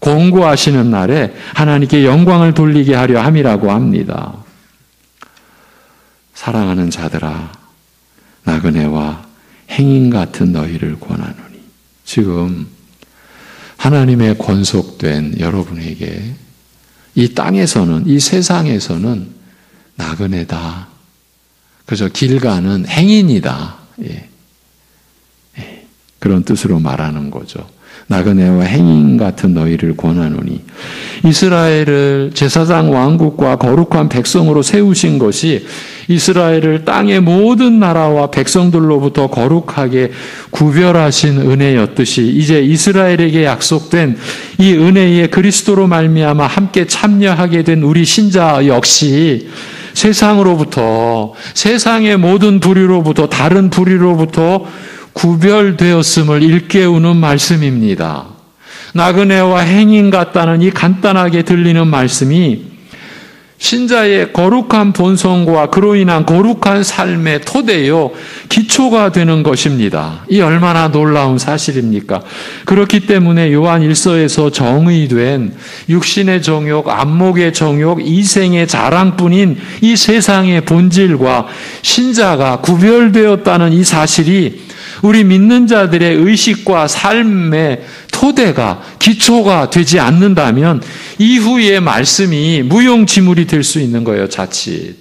공고하시는 날에 하나님께 영광을 돌리게 하려 함이라고 합니다. 사랑하는 자들아 나그네와 행인 같은 너희를 권하노니, 지금 하나님의 권속된 여러분에게 이 땅에서는, 이 세상에서는 나그네다, 그저 길 가는 행인이다, 그런 뜻으로 말하는 거죠. 나그네와 행인 같은 너희를 권하노니, 이스라엘을 제사장 왕국과 거룩한 백성으로 세우신 것이 이스라엘을 땅의 모든 나라와 백성들로부터 거룩하게 구별하신 은혜였듯이 이제 이스라엘에게 약속된 이 은혜에 그리스도로 말미암아 함께 참여하게 된 우리 신자 역시 세상으로부터, 세상의 모든 부류로부터, 다른 부류로부터 구별되었음을 일깨우는 말씀입니다. 나그네와 행인 같다는 이 간단하게 들리는 말씀이 신자의 거룩한 본성과 그로 인한 거룩한 삶의 토대요, 기초가 되는 것입니다. 이 얼마나 놀라운 사실입니까? 그렇기 때문에 요한 1서에서 정의된 육신의 정욕, 안목의 정욕, 이생의 자랑뿐인 이 세상의 본질과 신자가 구별되었다는 이 사실이 우리 믿는 자들의 의식과 삶의 토대가, 기초가 되지 않는다면 이후의 말씀이 무용지물이 될 수 있는 거예요, 자칫.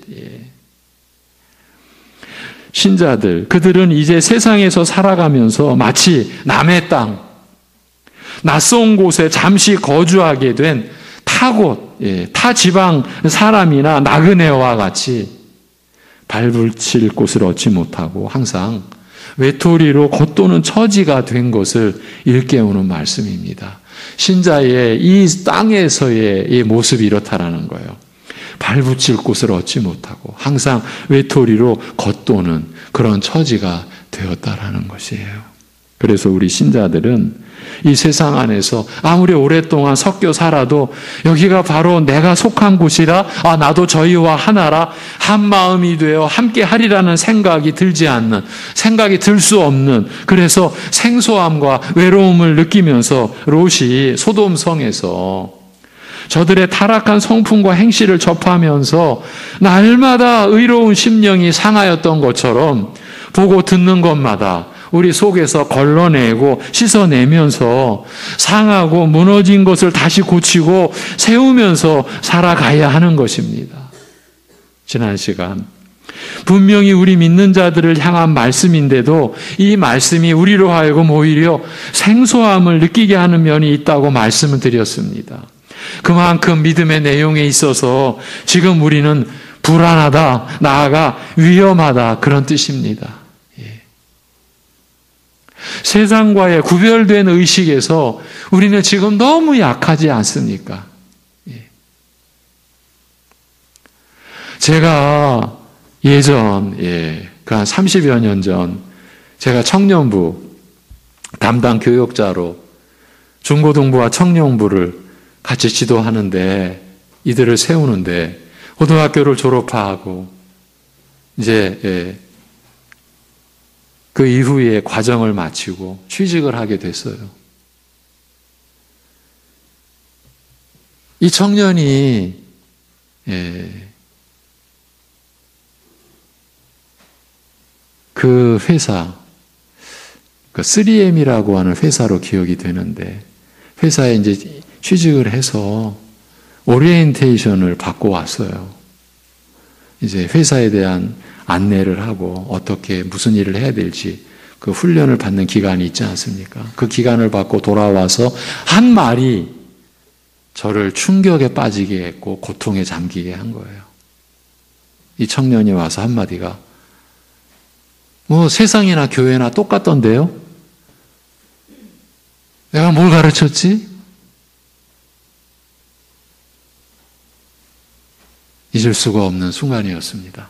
신자들, 그들은 이제 세상에서 살아가면서 마치 남의 땅, 낯선 곳에 잠시 거주하게 된 타곳, 타 지방 사람이나 나그네와 같이 발붙일 곳을 얻지 못하고 항상 외톨이로 겉도는 처지가 된 것을 일깨우는 말씀입니다. 신자의 이 땅에서의 이 모습이 이렇다라는 거예요. 발붙일 곳을 얻지 못하고 항상 외톨이로 겉도는 그런 처지가 되었다라는 것이에요. 그래서 우리 신자들은 이 세상 안에서 아무리 오랫동안 섞여 살아도 여기가 바로 내가 속한 곳이라, 나도 저희와 하나라, 한 마음이 되어 함께 하리라는 생각이 들지 않는, 생각이 들 수 없는, 그래서 생소함과 외로움을 느끼면서 롯이 소돔 성에서 저들의 타락한 성품과 행실을 접하면서 날마다 의로운 심령이 상하였던 것처럼 보고 듣는 것마다 우리 속에서 걸러내고 씻어내면서 상하고 무너진 것을 다시 고치고 세우면서 살아가야 하는 것입니다. 지난 시간 분명히 우리 믿는 자들을 향한 말씀인데도 이 말씀이 우리로 하여금 오히려 생소함을 느끼게 하는 면이 있다고 말씀을 드렸습니다. 그만큼 믿음의 내용에 있어서 지금 우리는 불안하다, 나아가 위험하다, 그런 뜻입니다. 세상과의 구별된 의식에서 우리는 지금 너무 약하지 않습니까? 제가 예전, 그 한 30여 년 전, 제가 청년부 담당 교역자로 중고등부와 청년부를 같이 지도하는데, 이들을 세우는데, 고등학교를 졸업하고, 이제, 그 이후에 과정을 마치고 취직을 하게 됐어요. 이 청년이 그 회사, 그 3M이라고 하는 회사로 기억이 되는데, 회사에 이제 취직을 해서 오리엔테이션을 받고 왔어요. 이제 회사에 대한 안내를 하고 어떻게 무슨 일을 해야 될지 그 훈련을 받는 기간이 있지 않습니까? 그 기간을 받고 돌아와서 한 말이 저를 충격에 빠지게 했고 고통에 잠기게 한 거예요. 이 청년이 와서 한마디가, 세상이나 교회나 똑같던데요? 내가 뭘 가르쳤지? 잊을 수가 없는 순간이었습니다.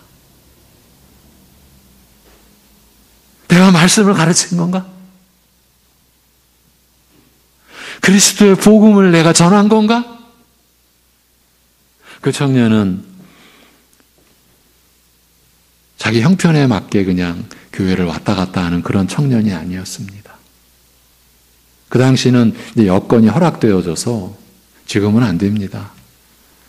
내가 말씀을 가르친 건가? 그리스도의 복음을 내가 전한 건가? 그 청년은 자기 형편에 맞게 그냥 교회를 왔다 갔다 하는 그런 청년이 아니었습니다. 그 당시는 이제 여건이 허락되어져서 지금은 안 됩니다.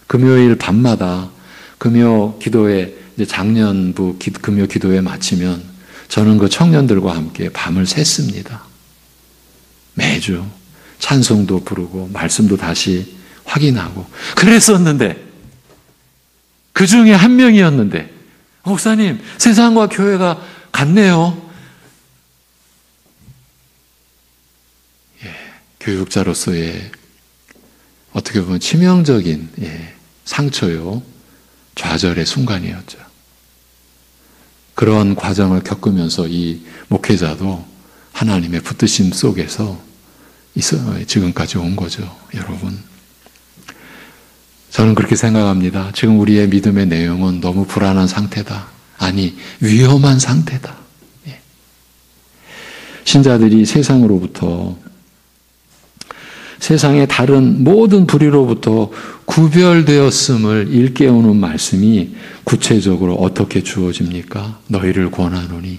금요일 밤마다 금요 기도회, 이제 장년부 금요 기도회 마치면 저는 그 청년들과 함께 밤을 샜습니다. 매주 찬송도 부르고 말씀도 다시 확인하고 그랬었는데, 그 중에 한 명이었는데, 목사님, 세상과 교회가 같네요. 교육자로서의 어떻게 보면 치명적인 상처요, 좌절의 순간이었죠. 그런 과정을 겪으면서 이 목회자도 하나님의 붙드심 속에서 지금까지 온 거죠, 여러분. 저는 그렇게 생각합니다. 지금 우리의 믿음의 내용은 너무 불안한 상태다. 아니, 위험한 상태다. 신자들이 세상으로부터, 세상의 다른 모든 불의로부터 구별되었음을 일깨우는 말씀이 구체적으로 어떻게 주어집니까? 너희를 권하노니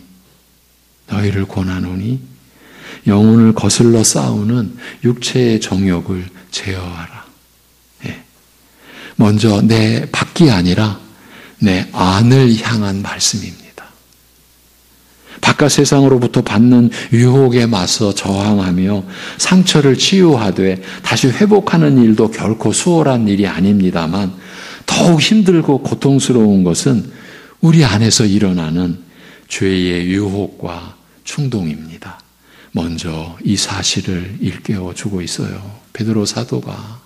영혼을 거슬러 싸우는 육체의 정욕을 제어하라. 먼저 내 밖이 아니라 내 안을 향한 말씀입니다. 바깥 세상으로부터 받는 유혹에 맞서 저항하며 상처를 치유하되 다시 회복하는 일도 결코 수월한 일이 아닙니다만 더욱 힘들고 고통스러운 것은 우리 안에서 일어나는 죄의 유혹과 충동입니다. 먼저 이 사실을 일깨워 주고 있어요. 베드로 사도가.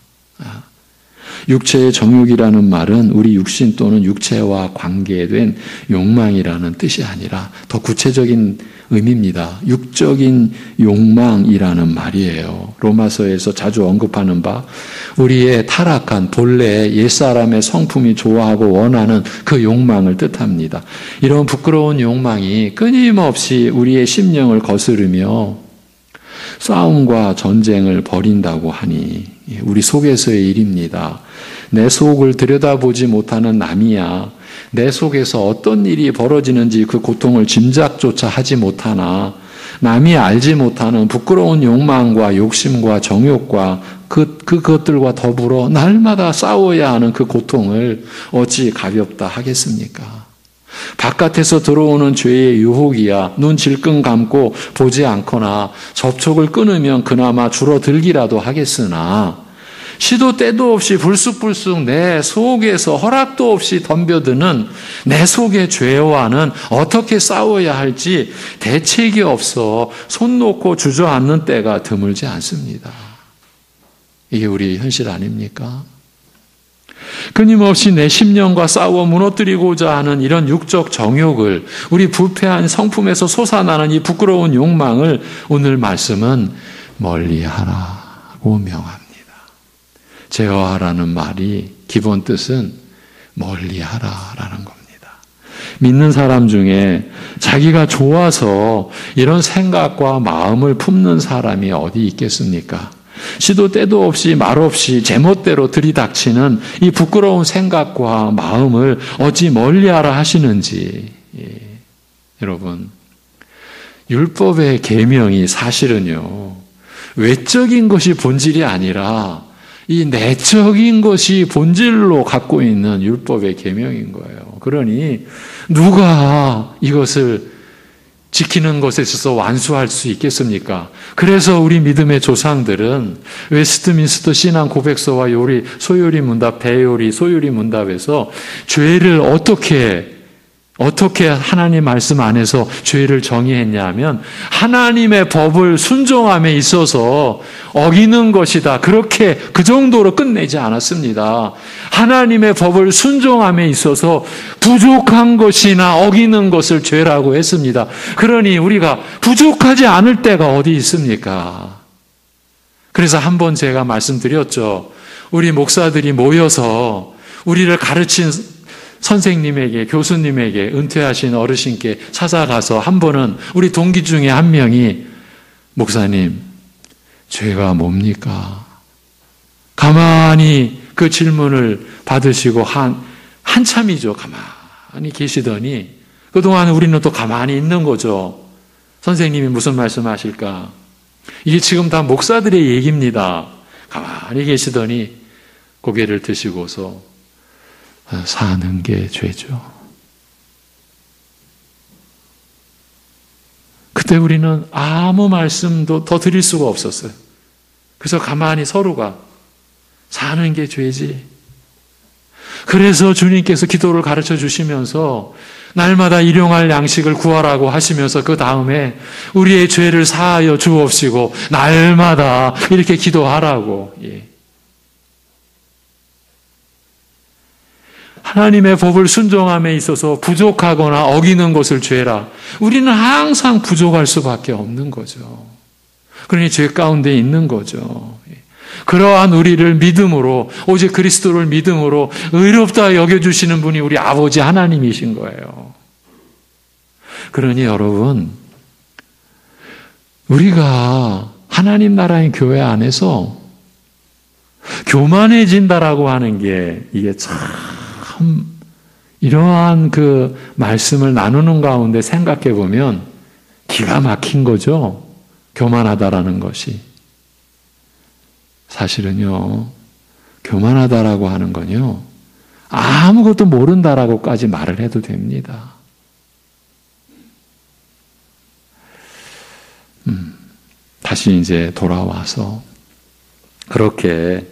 육체의 정욕이라는 말은 우리 육신 또는 육체와 관계된 욕망이라는 뜻이 아니라 더 구체적인 의미입니다. 육적인 욕망이라는 말이에요. 로마서에서 자주 언급하는 바 우리의 타락한 본래의 옛사람의 성품이 좋아하고 원하는 그 욕망을 뜻합니다. 이런 부끄러운 욕망이 끊임없이 우리의 심령을 거스르며 싸움과 전쟁을 벌인다고 하니 우리 속에서의 일입니다. 내 속을 들여다보지 못하는 남이야 내 속에서 어떤 일이 벌어지는지 그 고통을 짐작조차 하지 못하나 남이 알지 못하는 부끄러운 욕망과 욕심과 정욕과 그것들과 더불어 날마다 싸워야 하는 그 고통을 어찌 가볍다 하겠습니까? 바깥에서 들어오는 죄의 유혹이야 눈 질끈 감고 보지 않거나 접촉을 끊으면 그나마 줄어들기라도 하겠으나 시도 때도 없이 불쑥불쑥 내 속에서 허락도 없이 덤벼드는 내 속의 죄와는 어떻게 싸워야 할지 대책이 없어 손 놓고 주저앉는 때가 드물지 않습니다. 이게 우리의 현실 아닙니까? 끊임없이 내 심령과 싸워 무너뜨리고자 하는 이런 육적 정욕을 우리 부패한 성품에서 솟아나는 이 부끄러운 욕망을 오늘 말씀은 멀리하라고 명합니다. 제어하라는 말이 기본 뜻은 멀리하라라는 겁니다. 믿는 사람 중에 자기가 좋아서 이런 생각과 마음을 품는 사람이 어디 있겠습니까? 시도 때도 없이 말없이 제멋대로 들이닥치는 이 부끄러운 생각과 마음을 어찌 멀리하라 하시는지. 여러분, 율법의 계명이 사실은요 외적인 것이 본질이 아니라 이 내적인 것이 본질로 갖고 있는 율법의 계명인 거예요. 그러니 누가 이것을 지키는 것에 있어서 완수할 수 있겠습니까? 그래서 우리 믿음의 조상들은 웨스트민스터 신앙 고백서와 소요리 문답, 대요리, 소요리 문답에서 죄를 어떻게 하나님 말씀 안에서 죄를 정의했냐면 하나님의 법을 순종함에 있어서 어기는 것이다. 그렇게 그 정도로 끝내지 않았습니다. 하나님의 법을 순종함에 있어서 부족한 것이나 어기는 것을 죄라고 했습니다. 그러니 우리가 부족하지 않을 때가 어디 있습니까? 그래서 한번 제가 말씀드렸죠. 우리 목사들이 모여서 우리를 가르친 선생님에게, 교수님에게, 은퇴하신 어르신께 찾아가서 한 번은 우리 동기 중에 한 명이 목사님, 죄가 뭡니까? 가만히 그 질문을 받으시고 한참이죠. 가만히 계시더니 그동안 우리는 또 가만히 있는 거죠. 선생님이 무슨 말씀하실까? 이게 지금 다 목사들의 얘기입니다. 가만히 계시더니 고개를 드시고서 사는 게 죄죠. 그때 우리는 아무 말씀도 더 드릴 수가 없었어요. 그래서 가만히 서로가 사는 게 죄지. 그래서 주님께서 기도를 가르쳐 주시면서 날마다 일용할 양식을 구하라고 하시면서 그 다음에 우리의 죄를 사하여 주옵시고 날마다 이렇게 기도하라고. 하나님의 법을 순종함에 있어서 부족하거나 어기는 것을 죄라. 우리는 항상 부족할 수밖에 없는 거죠. 그러니 죄 가운데 있는 거죠. 그러한 우리를 믿음으로, 오직 그리스도를 믿음으로 의롭다 여겨주시는 분이 우리 아버지 하나님이신 거예요. 그러니 여러분, 우리가 하나님 나라의 교회 안에서 교만해진다라고 하는 게 이게 참 이러한 그 말씀을 나누는 가운데 생각해 보면 기가 막힌 거죠. 교만하다라는 것이. 사실은요, 교만하다라고 하는 건요, 아무것도 모른다라고까지 말을 해도 됩니다. 다시 이제 돌아와서 그렇게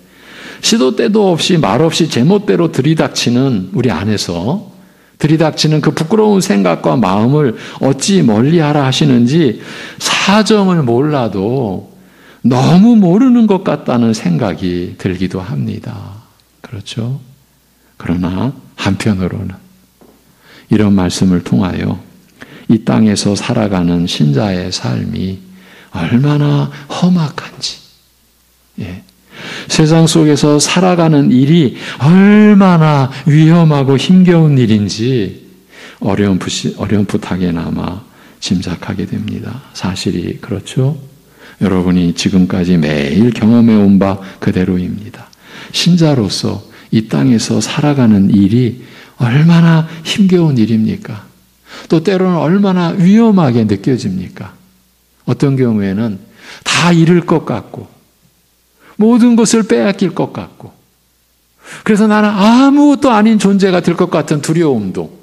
시도 때도 없이 말 없이 제멋대로 들이닥치는 우리 안에서 들이닥치는 그 부끄러운 생각과 마음을 어찌 멀리하라 하시는지 사정을 몰라도 너무 모르는 것 같다는 생각이 들기도 합니다. 그렇죠? 그러나 한편으로는 이런 말씀을 통하여 이 땅에서 살아가는 신자의 삶이 얼마나 험악한지, 세상 속에서 살아가는 일이 얼마나 위험하고 힘겨운 일인지 어렴풋하게나마 짐작하게 됩니다. 사실이 그렇죠? 여러분이 지금까지 매일 경험해온 바 그대로입니다. 신자로서 이 땅에서 살아가는 일이 얼마나 힘겨운 일입니까? 또 때로는 얼마나 위험하게 느껴집니까? 어떤 경우에는 다 잃을 것 같고 모든 것을 빼앗길 것 같고 그래서 나는 아무것도 아닌 존재가 될 것 같은 두려움도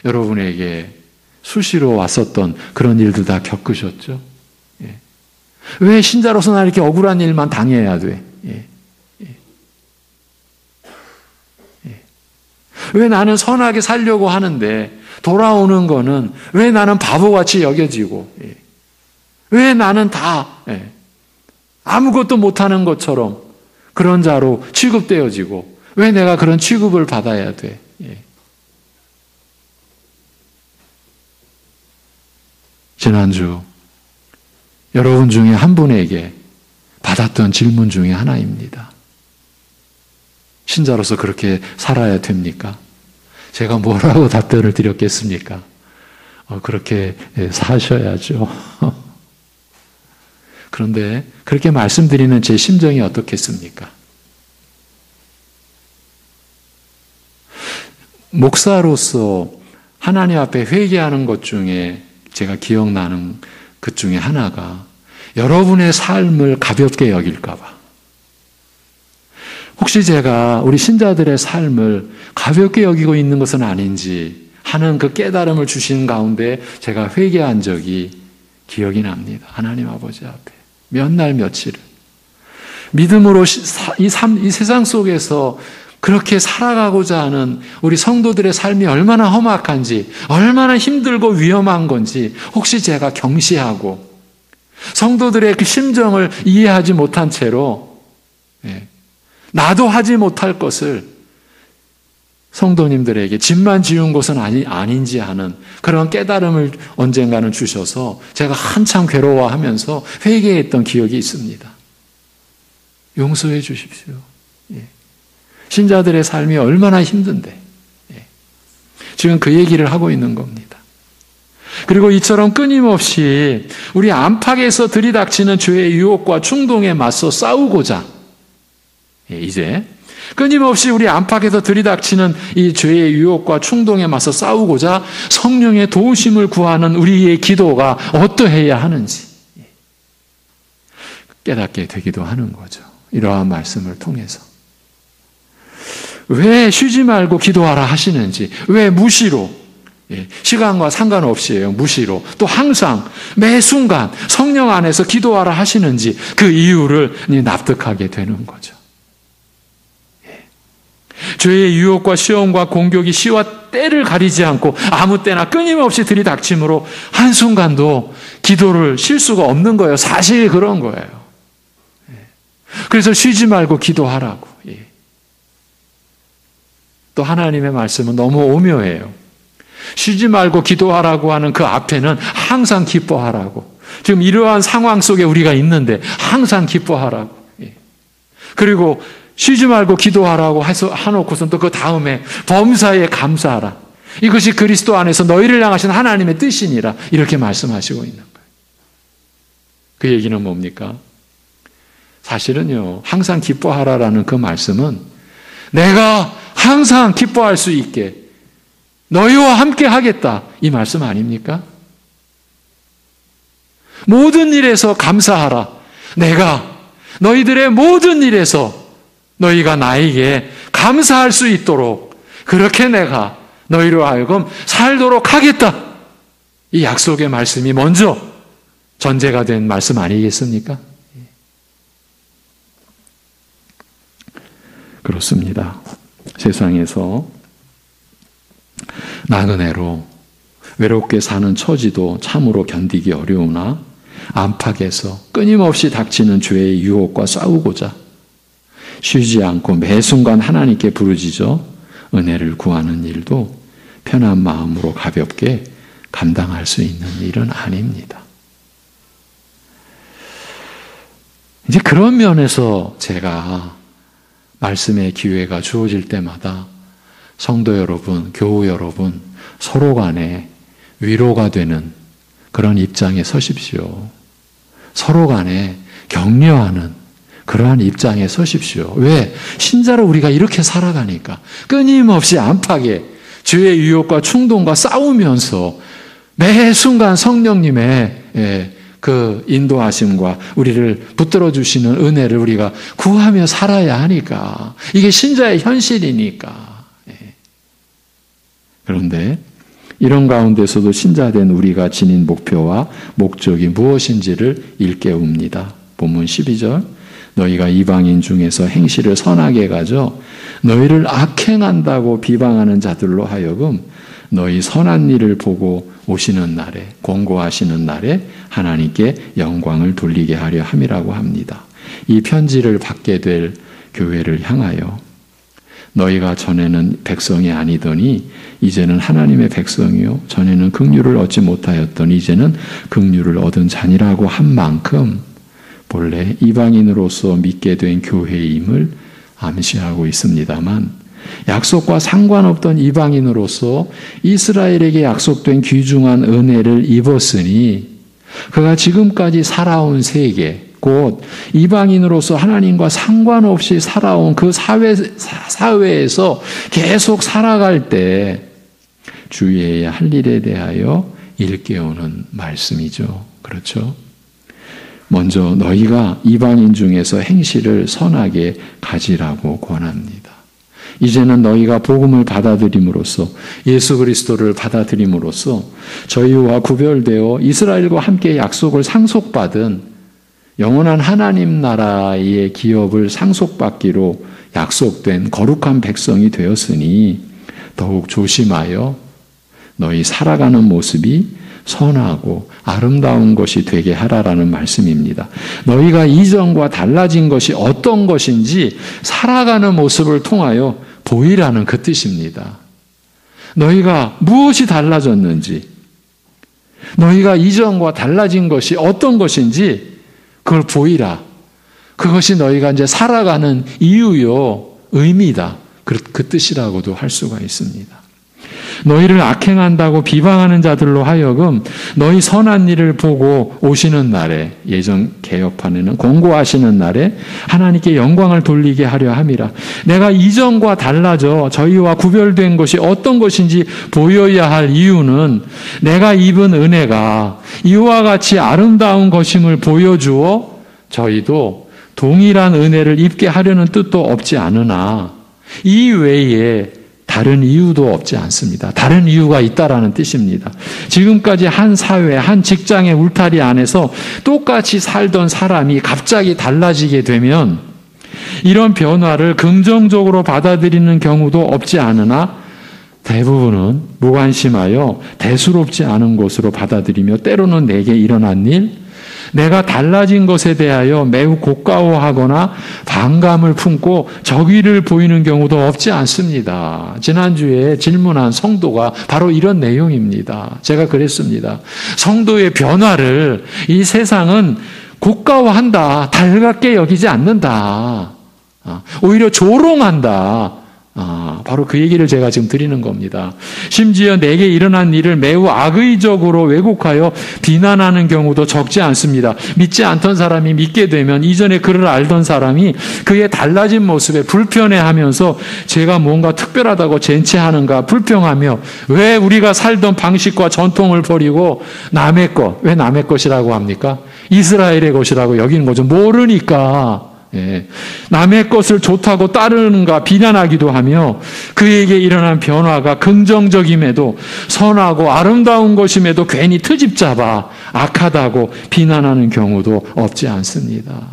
여러분에게 수시로 왔었던 그런 일도 다 겪으셨죠? 왜 신자로서 나 이렇게 억울한 일만 당해야 돼? 왜 나는 선하게 살려고 하는데 돌아오는 거는 왜 나는 바보같이 여겨지고 왜 나는 다 아무것도 못하는 것처럼 그런 자로 취급되어지고 왜 내가 그런 취급을 받아야 돼? 지난주 여러분 중에 한 분에게 받았던 질문 중에 하나입니다. 신자로서 그렇게 살아야 됩니까? 제가 뭐라고 답변을 드렸겠습니까? 그렇게 사셔야죠. 그런데 그렇게 말씀드리는 제 심정이 어떻겠습니까? 목사로서 하나님 앞에 회개하는 것 중에 제가 기억나는 그 중에 하나가 여러분의 삶을 가볍게 여길까 봐. 혹시 제가 우리 신자들의 삶을 가볍게 여기고 있는 것은 아닌지 하는 그 깨달음을 주신 가운데 제가 회개한 적이 기억이 납니다. 하나님 아버지 앞에. 몇 날 며칠을. 믿음으로 이 세상 속에서 그렇게 살아가고자 하는 우리 성도들의 삶이 얼마나 험악한지, 얼마나 힘들고 위험한 건지 혹시 제가 경시하고 성도들의 그 심정을 이해하지 못한 채로 나도 하지 못할 것을 성도님들에게 짐만 지운 것은 아닌지 하는 그런 깨달음을 언젠가는 주셔서 제가 한참 괴로워하면서 회개했던 기억이 있습니다. 용서해 주십시오. 신자들의 삶이 얼마나 힘든데 지금 그 얘기를 하고 있는 겁니다. 그리고 이처럼 끊임없이 우리 안팎에서 들이닥치는 죄의 유혹과 충동에 맞서 싸우고자 이제 끊임없이 우리 안팎에서 들이닥치는 이 죄의 유혹과 충동에 맞서 싸우고자 성령의 도우심을 구하는 우리의 기도가 어떠해야 하는지 깨닫게 되기도 하는 거죠. 이러한 말씀을 통해서. 왜 쉬지 말고 기도하라 하시는지, 왜 무시로, 시간과 상관없이요, 무시로, 또 항상 매 순간 성령 안에서 기도하라 하시는지 그 이유를 납득하게 되는 거죠. 죄의 유혹과 시험과 공격이 시와 때를 가리지 않고 아무 때나 끊임없이 들이닥침으로 한순간도 기도를 쉴 수가 없는 거예요. 사실 그런 거예요. 그래서 쉬지 말고 기도하라고. 또 하나님의 말씀은 너무 오묘해요. 쉬지 말고 기도하라고 하는 그 앞에는 항상 기뻐하라고. 지금 이러한 상황 속에 우리가 있는데 항상 기뻐하라고. 그리고 쉬지 말고 기도하라고 하놓고선 또 그 다음에 범사에 감사하라. 이것이 그리스도 안에서 너희를 향하신 하나님의 뜻이니라. 이렇게 말씀하시고 있는 거예요. 그 얘기는 뭡니까? 사실은요, 항상 기뻐하라라는 그 말씀은 내가 항상 기뻐할 수 있게 너희와 함께 하겠다. 이 말씀 아닙니까? 모든 일에서 감사하라. 내가 너희들의 모든 일에서 너희가 나에게 감사할 수 있도록 그렇게 내가 너희로 하여금 살도록 하겠다. 이 약속의 말씀이 먼저 전제가 된 말씀 아니겠습니까? 그렇습니다. 세상에서 나그네로 외롭게 사는 처지도 참으로 견디기 어려우나 안팎에서 끊임없이 닥치는 죄의 유혹과 싸우고자 쉬지 않고 매 순간 하나님께 부르짖어 은혜를 구하는 일도 편한 마음으로 가볍게 감당할 수 있는 일은 아닙니다. 이제 그런 면에서 제가 말씀의 기회가 주어질 때마다 성도 여러분, 교우 여러분, 서로 간에 위로가 되는 그런 입장에 서십시오. 서로 간에 격려하는 그러한 입장에 서십시오. 왜? 신자로 우리가 이렇게 살아가니까 끊임없이 안팎에 죄의 유혹과 충동과 싸우면서 매 순간 성령님의 그 인도하심과 우리를 붙들어 주시는 은혜를 우리가 구하며 살아야 하니까 이게 신자의 현실이니까. 그런데 이런 가운데서도 신자된 우리가 지닌 목표와 목적이 무엇인지를 일깨웁니다. 본문 12절 너희가 이방인 중에서 행실을 선하게 가져 너희를 악행한다고 비방하는 자들로 하여금 너희 선한 일을 보고 오시는 날에 권고하시는 날에 하나님께 영광을 돌리게 하려 함이라고 합니다. 이 편지를 받게 될 교회를 향하여 너희가 전에는 백성이 아니더니 이제는 하나님의 백성이요 전에는 긍휼을 얻지 못하였더니 이제는 긍휼을 얻은 자니라고 한 만큼 본래 이방인으로서 믿게 된 교회임을 암시하고 있습니다만 약속과 상관없던 이방인으로서 이스라엘에게 약속된 귀중한 은혜를 입었으니 그가 지금까지 살아온 세계 곧 이방인으로서 하나님과 상관없이 살아온 그 사회에서 계속 살아갈 때 주의해야 할 일에 대하여 일깨우는 말씀이죠. 그렇죠? 먼저 너희가 이방인 중에서 행실을 선하게 가지라고 권합니다. 이제는 너희가 복음을 받아들임으로써 예수 그리스도를 받아들임으로써 저희와 구별되어 이스라엘과 함께 약속을 상속받은 영원한 하나님 나라의 기업을 상속받기로 약속된 거룩한 백성이 되었으니 더욱 조심하여 너희 살아가는 모습이 선하고 아름다운 것이 되게 하라라는 말씀입니다. 너희가 이전과 달라진 것이 어떤 것인지 살아가는 모습을 통하여 보이라는 그 뜻입니다. 너희가 무엇이 달라졌는지, 너희가 이전과 달라진 것이 어떤 것인지 그걸 보이라. 그것이 너희가 이제 살아가는 이유요, 의미다. 그 뜻이라고도 할 수가 있습니다. 너희를 악행한다고 비방하는 자들로 하여금 너희 선한 일을 보고 오시는 날에 예전 개혁판에는 권고하시는 날에 하나님께 영광을 돌리게 하려 함이라. 내가 이전과 달라져 저희와 구별된 것이 어떤 것인지 보여야 할 이유는 내가 입은 은혜가 이와 같이 아름다운 것임을 보여주어 저희도 동일한 은혜를 입게 하려는 뜻도 없지 않으나 이 외에 다른 이유도 없지 않습니다. 다른 이유가 있다라는 뜻입니다. 지금까지 한 사회, 한 직장의 울타리 안에서 똑같이 살던 사람이 갑자기 달라지게 되면 이런 변화를 긍정적으로 받아들이는 경우도 없지 않으나 대부분은 무관심하여 대수롭지 않은 것으로 받아들이며 때로는 내게 일어난 일, 내가 달라진 것에 대하여 매우 고가워하거나 반감을 품고 적의를 보이는 경우도 없지 않습니다. 지난주에 질문한 성도가 바로 이런 내용입니다. 제가 그랬습니다. 성도의 변화를 이 세상은 고가워한다. 달갑게 여기지 않는다. 오히려 조롱한다. 바로 그 얘기를 제가 지금 드리는 겁니다. 심지어 내게 일어난 일을 매우 악의적으로 왜곡하여 비난하는 경우도 적지 않습니다. 믿지 않던 사람이 믿게 되면 이전에 그를 알던 사람이 그의 달라진 모습에 불편해하면서 제가 뭔가 특별하다고 젠체하는가 불평하며 왜 우리가 살던 방식과 전통을 버리고 남의 것, 왜 남의 것이라고 합니까? 이스라엘의 것이라고 여기는 거죠. 모르니까. 남의 것을 좋다고 따르는가 비난하기도 하며 그에게 일어난 변화가 긍정적임에도 선하고 아름다운 것임에도 괜히 트집 잡아 악하다고 비난하는 경우도 없지 않습니다.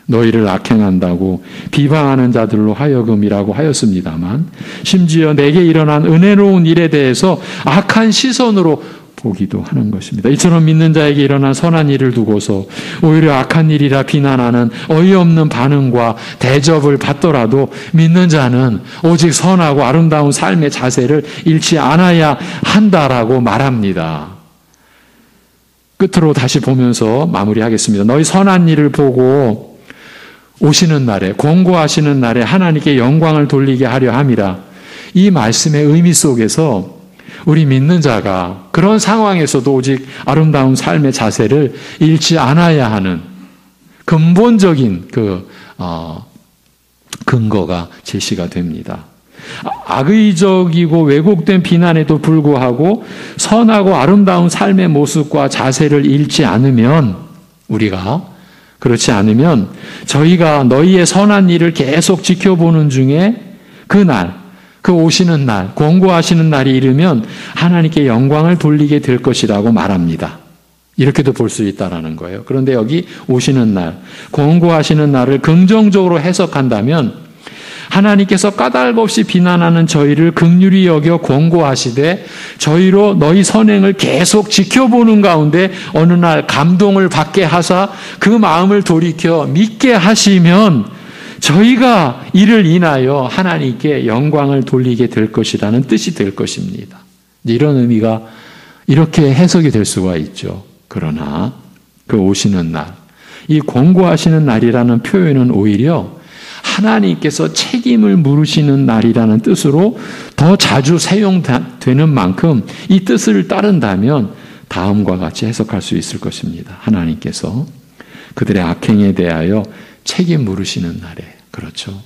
너희를 악행한다고 비방하는 자들로 하여금이라고 하였습니다만 심지어 내게 일어난 은혜로운 일에 대해서 악한 시선으로 보기도 하는 것입니다. 이처럼 믿는 자에게 일어난 선한 일을 두고서 오히려 악한 일이라 비난하는 어이없는 반응과 대접을 받더라도 믿는 자는 오직 선하고 아름다운 삶의 자세를 잃지 않아야 한다라고 말합니다. 끝으로 다시 보면서 마무리하겠습니다. 너희 선한 일을 보고 오시는 날에, 권고하시는 날에 하나님께 영광을 돌리게 하려 함이라. 이 말씀의 의미 속에서 우리 믿는 자가 그런 상황에서도 오직 아름다운 삶의 자세를 잃지 않아야 하는 근본적인 근거가 제시가 됩니다. 악의적이고 왜곡된 비난에도 불구하고 선하고 아름다운 삶의 모습과 자세를 잃지 않으면 그렇지 않으면 저희가 너희의 선한 일을 계속 지켜보는 중에 그 오시는 날, 권고하시는 날이 이르면 하나님께 영광을 돌리게 될 것이라고 말합니다. 이렇게도 볼 수 있다라는 거예요. 그런데 여기 오시는 날, 권고하시는 날을 긍정적으로 해석한다면 하나님께서 까닭 없이 비난하는 저희를 긍휼히 여겨 권고하시되 저희로 너희 선행을 계속 지켜보는 가운데 어느 날 감동을 받게 하사 그 마음을 돌이켜 믿게 하시면 저희가 이를 인하여 하나님께 영광을 돌리게 될 것이라는 뜻이 될 것입니다. 이런 의미가 이렇게 해석이 될 수가 있죠. 그러나 그 오시는 날, 이 권고하시는 날이라는 표현은 오히려 하나님께서 책임을 물으시는 날이라는 뜻으로 더 자주 사용되는 만큼 이 뜻을 따른다면 다음과 같이 해석할 수 있을 것입니다. 하나님께서 그들의 악행에 대하여 책임 물으시는 날에, 그렇죠.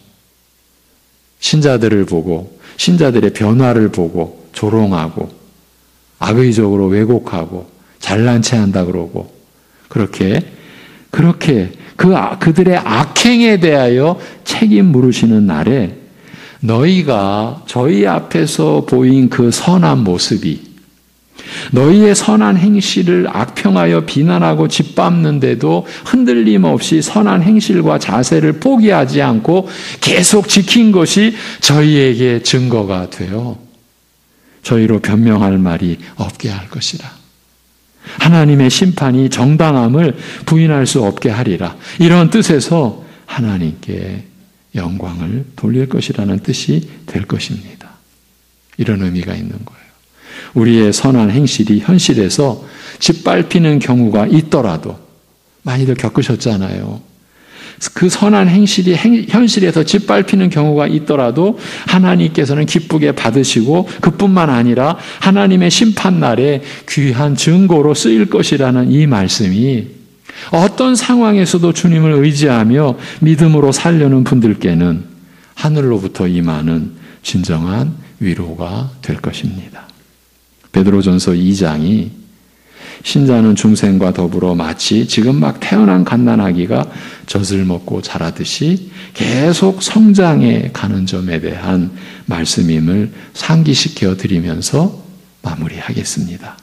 신자들을 보고 신자들의 변화를 보고 조롱하고 악의적으로 왜곡하고 잘난 체 한다 그러고 그렇게 그들의 악행에 대하여 책임 물으시는 날에 너희가 저희 앞에서 보인 그 선한 모습이 너희의 선한 행실을 악평하여 비난하고 짓밟는데도 흔들림 없이 선한 행실과 자세를 포기하지 않고 계속 지킨 것이 저희에게 증거가 되어 저희로 변명할 말이 없게 할 것이라. 하나님의 심판이 정당함을 부인할 수 없게 하리라. 이런 뜻에서 하나님께 영광을 돌릴 것이라는 뜻이 될 것입니다. 이런 의미가 있는 거예요. 우리의 선한 행실이 현실에서 짓밟히는 경우가 있더라도 많이들 겪으셨잖아요. 그 선한 행실이 현실에서 짓밟히는 경우가 있더라도 하나님께서는 기쁘게 받으시고 그뿐만 아니라 하나님의 심판날에 귀한 증거로 쓰일 것이라는 이 말씀이 어떤 상황에서도 주님을 의지하며 믿음으로 살려는 분들께는 하늘로부터 임하는 진정한 위로가 될 것입니다. 베드로전서 2장이 신자는 중생과 더불어 마치 지금 막 태어난 갓난아기가 젖을 먹고 자라듯이 계속 성장해 가는 점에 대한 말씀임을 상기시켜 드리면서 마무리하겠습니다.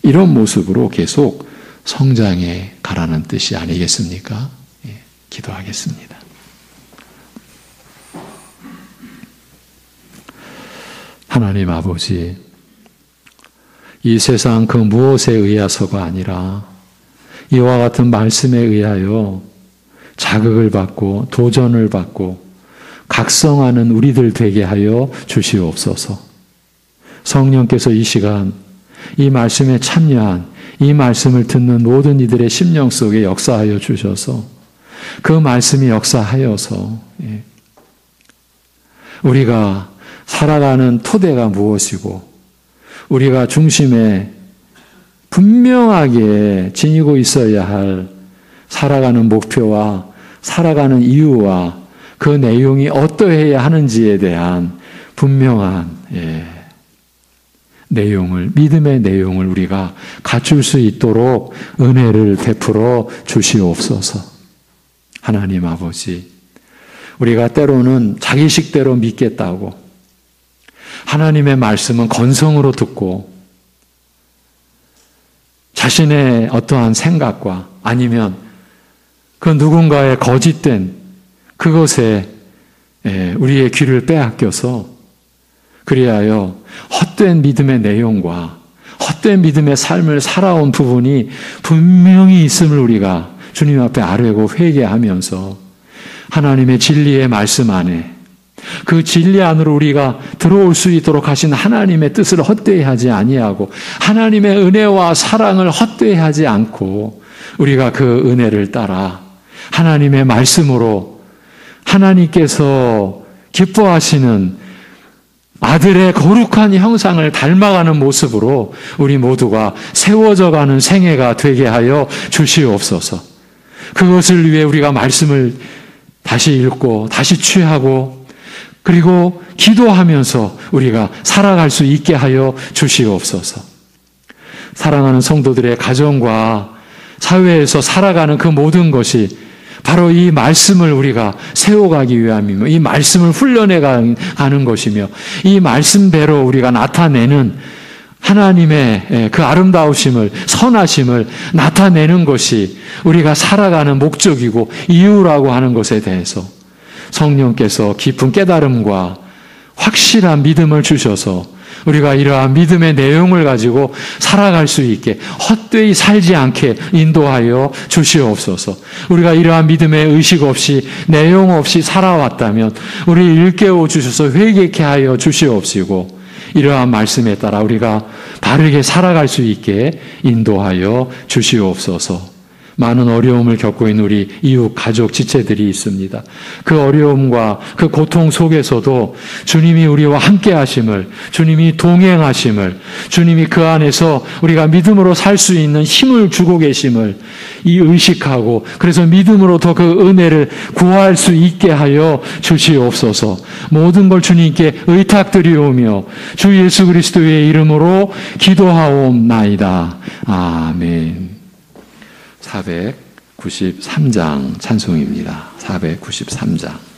이런 모습으로 계속 성장해 가라는 뜻이 아니겠습니까? 기도하겠습니다. 하나님 아버지, 이 세상 그 무엇에 의해서가 아니라 이와 같은 말씀에 의하여 자극을 받고 도전을 받고 각성하는 우리들 되게 하여 주시옵소서. 성령께서 이 시간 이 말씀에 참여한 이 말씀을 듣는 모든 이들의 심령 속에 역사하여 주셔서 그 말씀이 역사하여서 우리가 살아가는 토대가 무엇이고 우리가 중심에 분명하게 지니고 있어야 할 살아가는 목표와 살아가는 이유와 그 내용이 어떠해야 하는지에 대한 분명한 내용을, 믿음의 내용을 우리가 갖출 수 있도록 은혜를 베풀어 주시옵소서. 하나님 아버지, 우리가 때로는 자기식대로 믿겠다고 하나님의 말씀은 건성으로 듣고 자신의 어떠한 생각과 아니면 그 누군가의 거짓된 그것에 우리의 귀를 빼앗겨서 그리하여 헛된 믿음의 내용과 헛된 믿음의 삶을 살아온 부분이 분명히 있음을 우리가 주님 앞에 아뢰고 회개하면서 하나님의 진리의 말씀 안에 그 진리 안으로 우리가 들어올 수 있도록 하신 하나님의 뜻을 헛되이 하지 아니하고 하나님의 은혜와 사랑을 헛되이 하지 않고 우리가 그 은혜를 따라 하나님의 말씀으로 하나님께서 기뻐하시는 아들의 거룩한 형상을 닮아가는 모습으로 우리 모두가 세워져가는 생애가 되게 하여 주시옵소서. 그것을 위해 우리가 말씀을 다시 읽고 다시 취하고 그리고 기도하면서 우리가 살아갈 수 있게 하여 주시옵소서. 사랑하는 성도들의 가정과 사회에서 살아가는 그 모든 것이 바로 이 말씀을 우리가 세워가기 위함이며 이 말씀을 훈련해 가는 것이며 이 말씀대로 우리가 나타내는 하나님의 그 아름다우심을 선하심을 나타내는 것이 우리가 살아가는 목적이고 이유라고 하는 것에 대해서 성령께서 깊은 깨달음과 확실한 믿음을 주셔서 우리가 이러한 믿음의 내용을 가지고 살아갈 수 있게 헛되이 살지 않게 인도하여 주시옵소서. 우리가 이러한 믿음의 의식 없이 내용 없이 살아왔다면 우리 일깨워 주셔서 회개케 하여 주시옵시고 이러한 말씀에 따라 우리가 바르게 살아갈 수 있게 인도하여 주시옵소서. 많은 어려움을 겪고 있는 우리 이웃, 가족, 지체들이 있습니다. 그 어려움과 그 고통 속에서도 주님이 우리와 함께 하심을, 주님이 동행하심을, 주님이 그 안에서 우리가 믿음으로 살 수 있는 힘을 주고 계심을 이 의식하고 그래서 믿음으로 더 그 은혜를 구할 수 있게 하여 주시옵소서. 모든 걸 주님께 의탁드리오며 주 예수 그리스도의 이름으로 기도하옵나이다. 아멘. 493장 찬송입니다. 493장.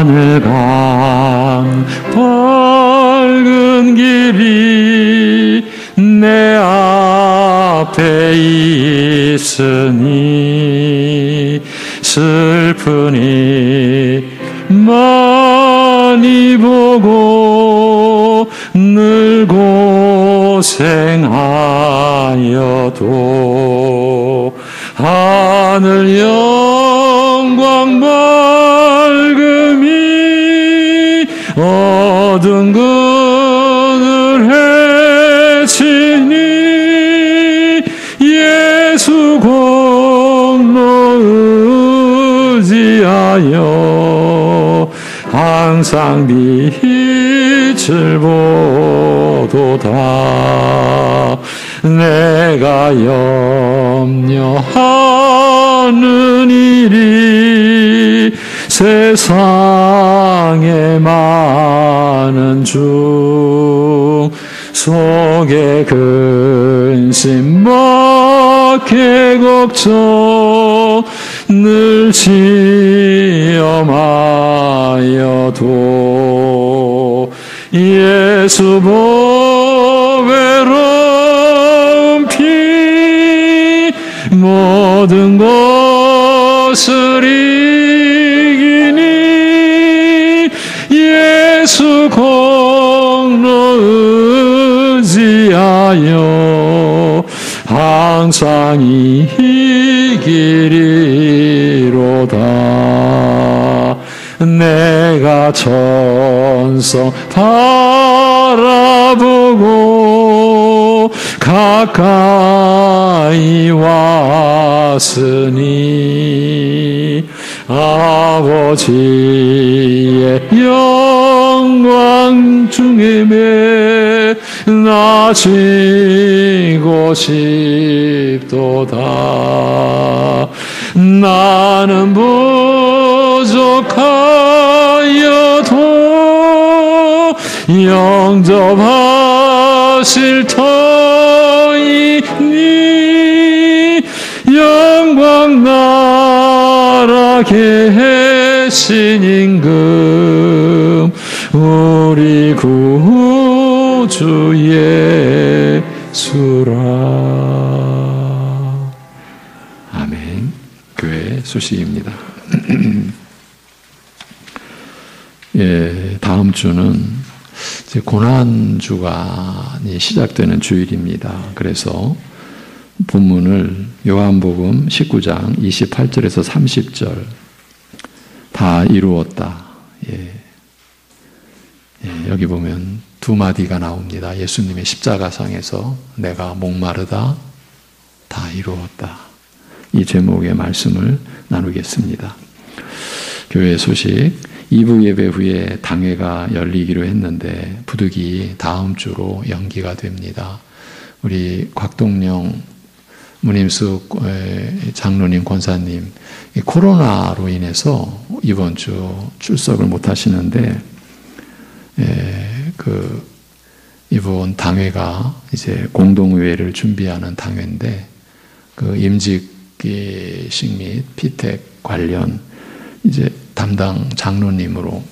하늘강 밝은 길이 내 앞에 있으니 슬프니 많이 보고 늘 고생하여도 하늘 영광 밝음이 어두운 그늘 해치니 예수 공로 의지하여 항상 빛을 보도다. 내가 염려하는 일이 세상에 많은 중 속에 근심 막해 걱정 늘 시험하여도 예수 보 외로움 피 모든 것을 이기니 예수 공로 의지하여 항상 이기리로다. 내가 천성 바라보고 가까이 왔으니 아버지의 영광 중에 나지고 싶도다. 영접하실 터이니 영광 나라 계신 임금 우리 구주 예수라. 아멘. 교회 소식입니다. 예, 다음 주는 이제 고난주간이 시작되는 주일입니다. 그래서 본문을 요한복음 19장 28절에서 30절 다 이루었다. 여기 보면 두 마디가 나옵니다. 예수님의 십자가상에서 내가 목마르다 다 이루었다. 이 제목의 말씀을 나누겠습니다. 교회 소식 2부 예배 후에 당회가 열리기로 했는데 부득이 다음 주로 연기가 됩니다. 우리 곽동영 문임숙 장로님 권사님 코로나로 인해서 이번 주 출석을 못 하시는데 이번 당회가 이제 공동의회를 준비하는 당회인데 그 임직식 및 피택 관련 이제 담당 장로님으로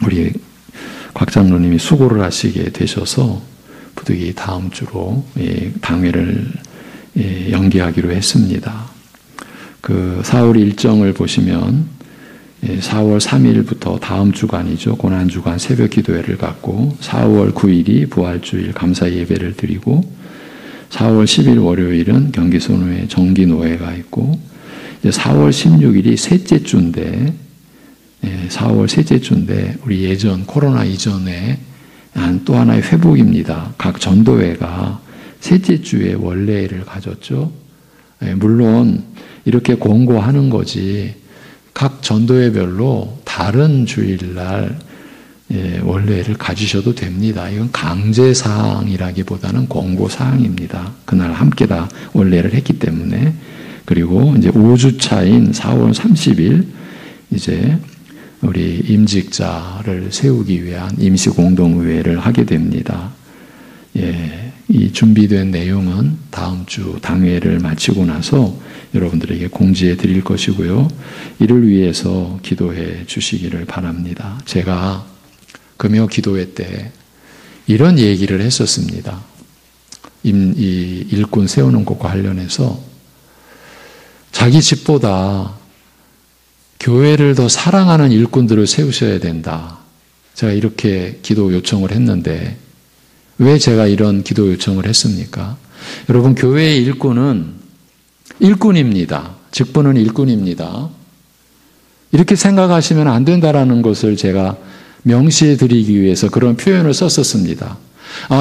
우리 곽 장로님이 수고를 하시게 되셔서 부득이 다음 주로 당회를 연기하기로 했습니다. 그 4월 일정을 보시면 4월 3일부터 다음 주간이죠. 고난주간 새벽 기도회를 갖고 4월 9일이 부활주일 감사 예배를 드리고 4월 10일 월요일은 경기선후회 정기노회가 있고 4월 16일이 셋째 주인데 4월 셋째 주인데 우리 예전 코로나 이전에 또 하나의 회복입니다. 각 전도회가 셋째 주에 원래를 가졌죠. 물론 이렇게 공고하는 거지 각 전도회별로 다른 주일날 원래를 가지셔도 됩니다. 이건 강제사항이라기보다는 공고사항입니다. 그날 함께 다 원래를 했기 때문에. 그리고 이제 5주차인 4월 30일 이제 우리 임직자를 세우기 위한 임시공동의회를 하게 됩니다. 이 준비된 내용은 다음 주 당회를 마치고 나서 여러분들에게 공지해 드릴 것이고요. 이를 위해서 기도해 주시기를 바랍니다. 제가 금요 기도회 때 이런 얘기를 했었습니다. 이 일꾼 세우는 것과 관련해서 자기 집보다 교회를 더 사랑하는 일꾼들을 세우셔야 된다. 제가 이렇게 기도 요청을 했는데 왜 제가 이런 기도 요청을 했습니까? 여러분, 교회의 일꾼은 일꾼입니다. 직분은 일꾼입니다. 이렇게 생각하시면 안 된다라는 것을 제가 명시해 드리기 위해서 그런 표현을 썼었습니다.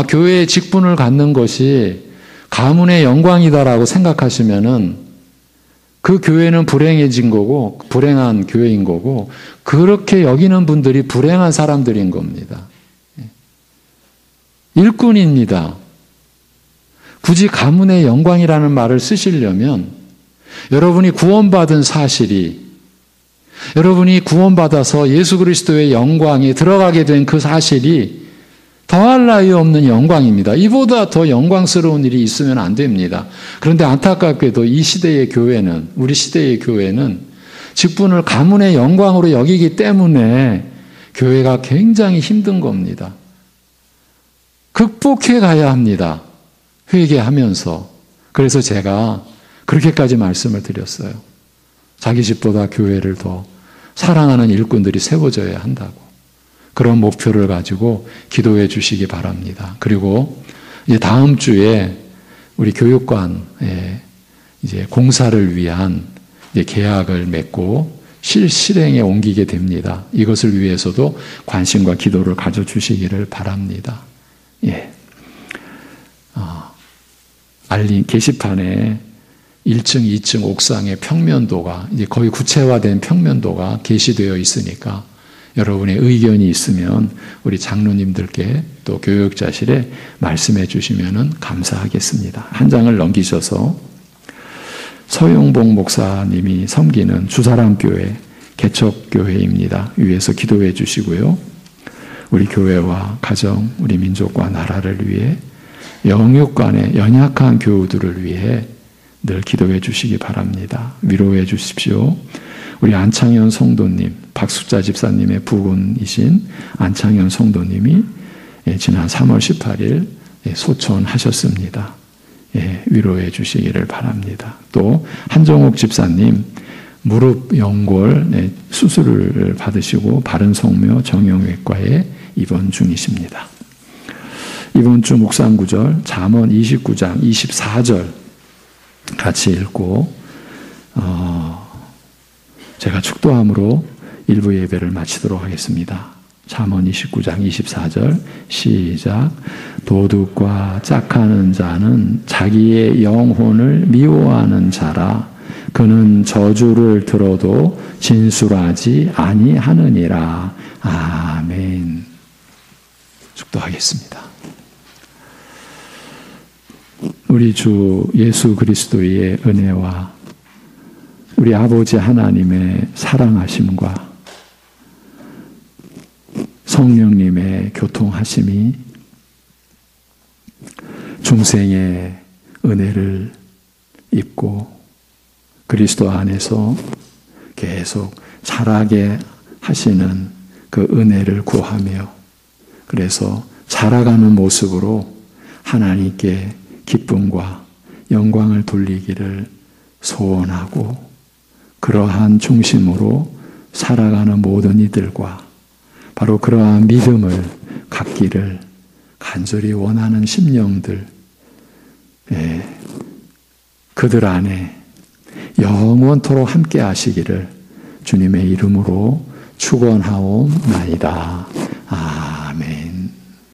교회의 직분을 갖는 것이 가문의 영광이다라고 생각하시면은 그 교회는 불행해진 거고, 불행한 교회인 거고, 그렇게 여기는 분들이 불행한 사람들인 겁니다. 일꾼입니다. 굳이 가문의 영광이라는 말을 쓰시려면 여러분이 구원받은 사실이, 여러분이 구원받아서 예수 그리스도의 영광에 들어가게 된 그 사실이 더할 나위 없는 영광입니다. 이보다 더 영광스러운 일이 있으면 안 됩니다. 그런데 안타깝게도 이 시대의 교회는, 우리 시대의 교회는 직분을 가문의 영광으로 여기기 때문에 교회가 굉장히 힘든 겁니다. 극복해 가야 합니다. 회개하면서. 그래서 제가 그렇게까지 말씀을 드렸어요. 자기 집보다 교회를 더 사랑하는 일꾼들이 세워져야 한다고. 그런 목표를 가지고 기도해 주시기 바랍니다. 그리고 이제 다음 주에 우리 교육관에 이제 공사를 위한 이제 계약을 맺고 실행에 옮기게 됩니다. 이것을 위해서도 관심과 기도를 가져주시기를 바랍니다. 알림 게시판에 1층, 2층 옥상의 평면도가 이제 거의 구체화된 평면도가 게시되어 있으니까 여러분의 의견이 있으면 우리 장로님들께 또 교육자실에 말씀해 주시면 감사하겠습니다. 한 장을 넘기셔서 서용복 목사님이 섬기는 주사랑교회 개척교회입니다. 위에서 기도해 주시고요. 우리 교회와 가정, 우리 민족과 나라를 위해 영육간의 연약한 교우들을 위해 늘 기도해 주시기 바랍니다. 위로해 주십시오. 우리 안창현 성도님, 박숙자 집사님의 부군이신 안창현 성도님이 지난 3월 18일 소천하셨습니다. 위로해 주시기를 바랍니다. 또 한정옥 집사님 무릎 연골 수술을 받으시고 바른성묘 정형외과에 입원 중이십니다. 이번 주 묵상구절 잠언 29장 24절 같이 읽고 제가 축도함으로 일부 예배를 마치도록 하겠습니다. 잠언 29장 24절 시작. 도둑과 짝하는 자는 자기의 영혼을 미워하는 자라. 그는 저주를 들어도 진술하지 아니하느니라. 아멘. 축도하겠습니다. 우리 주 예수 그리스도의 은혜와 우리 아버지 하나님의 사랑하심과 성령님의 교통하심이 중생의 은혜를 입고 그리스도 안에서 계속 자라게 하시는 그 은혜를 구하며 그래서 자라가는 모습으로 하나님께 기쁨과 영광을 돌리기를 소원하고 그러한 중심으로 살아가는 모든 이들과 바로 그러한 믿음을 갖기를 간절히 원하는 심령들, 그들 안에 영원토록 함께 하시기를 주님의 이름으로 축원하옵나이다. 아멘.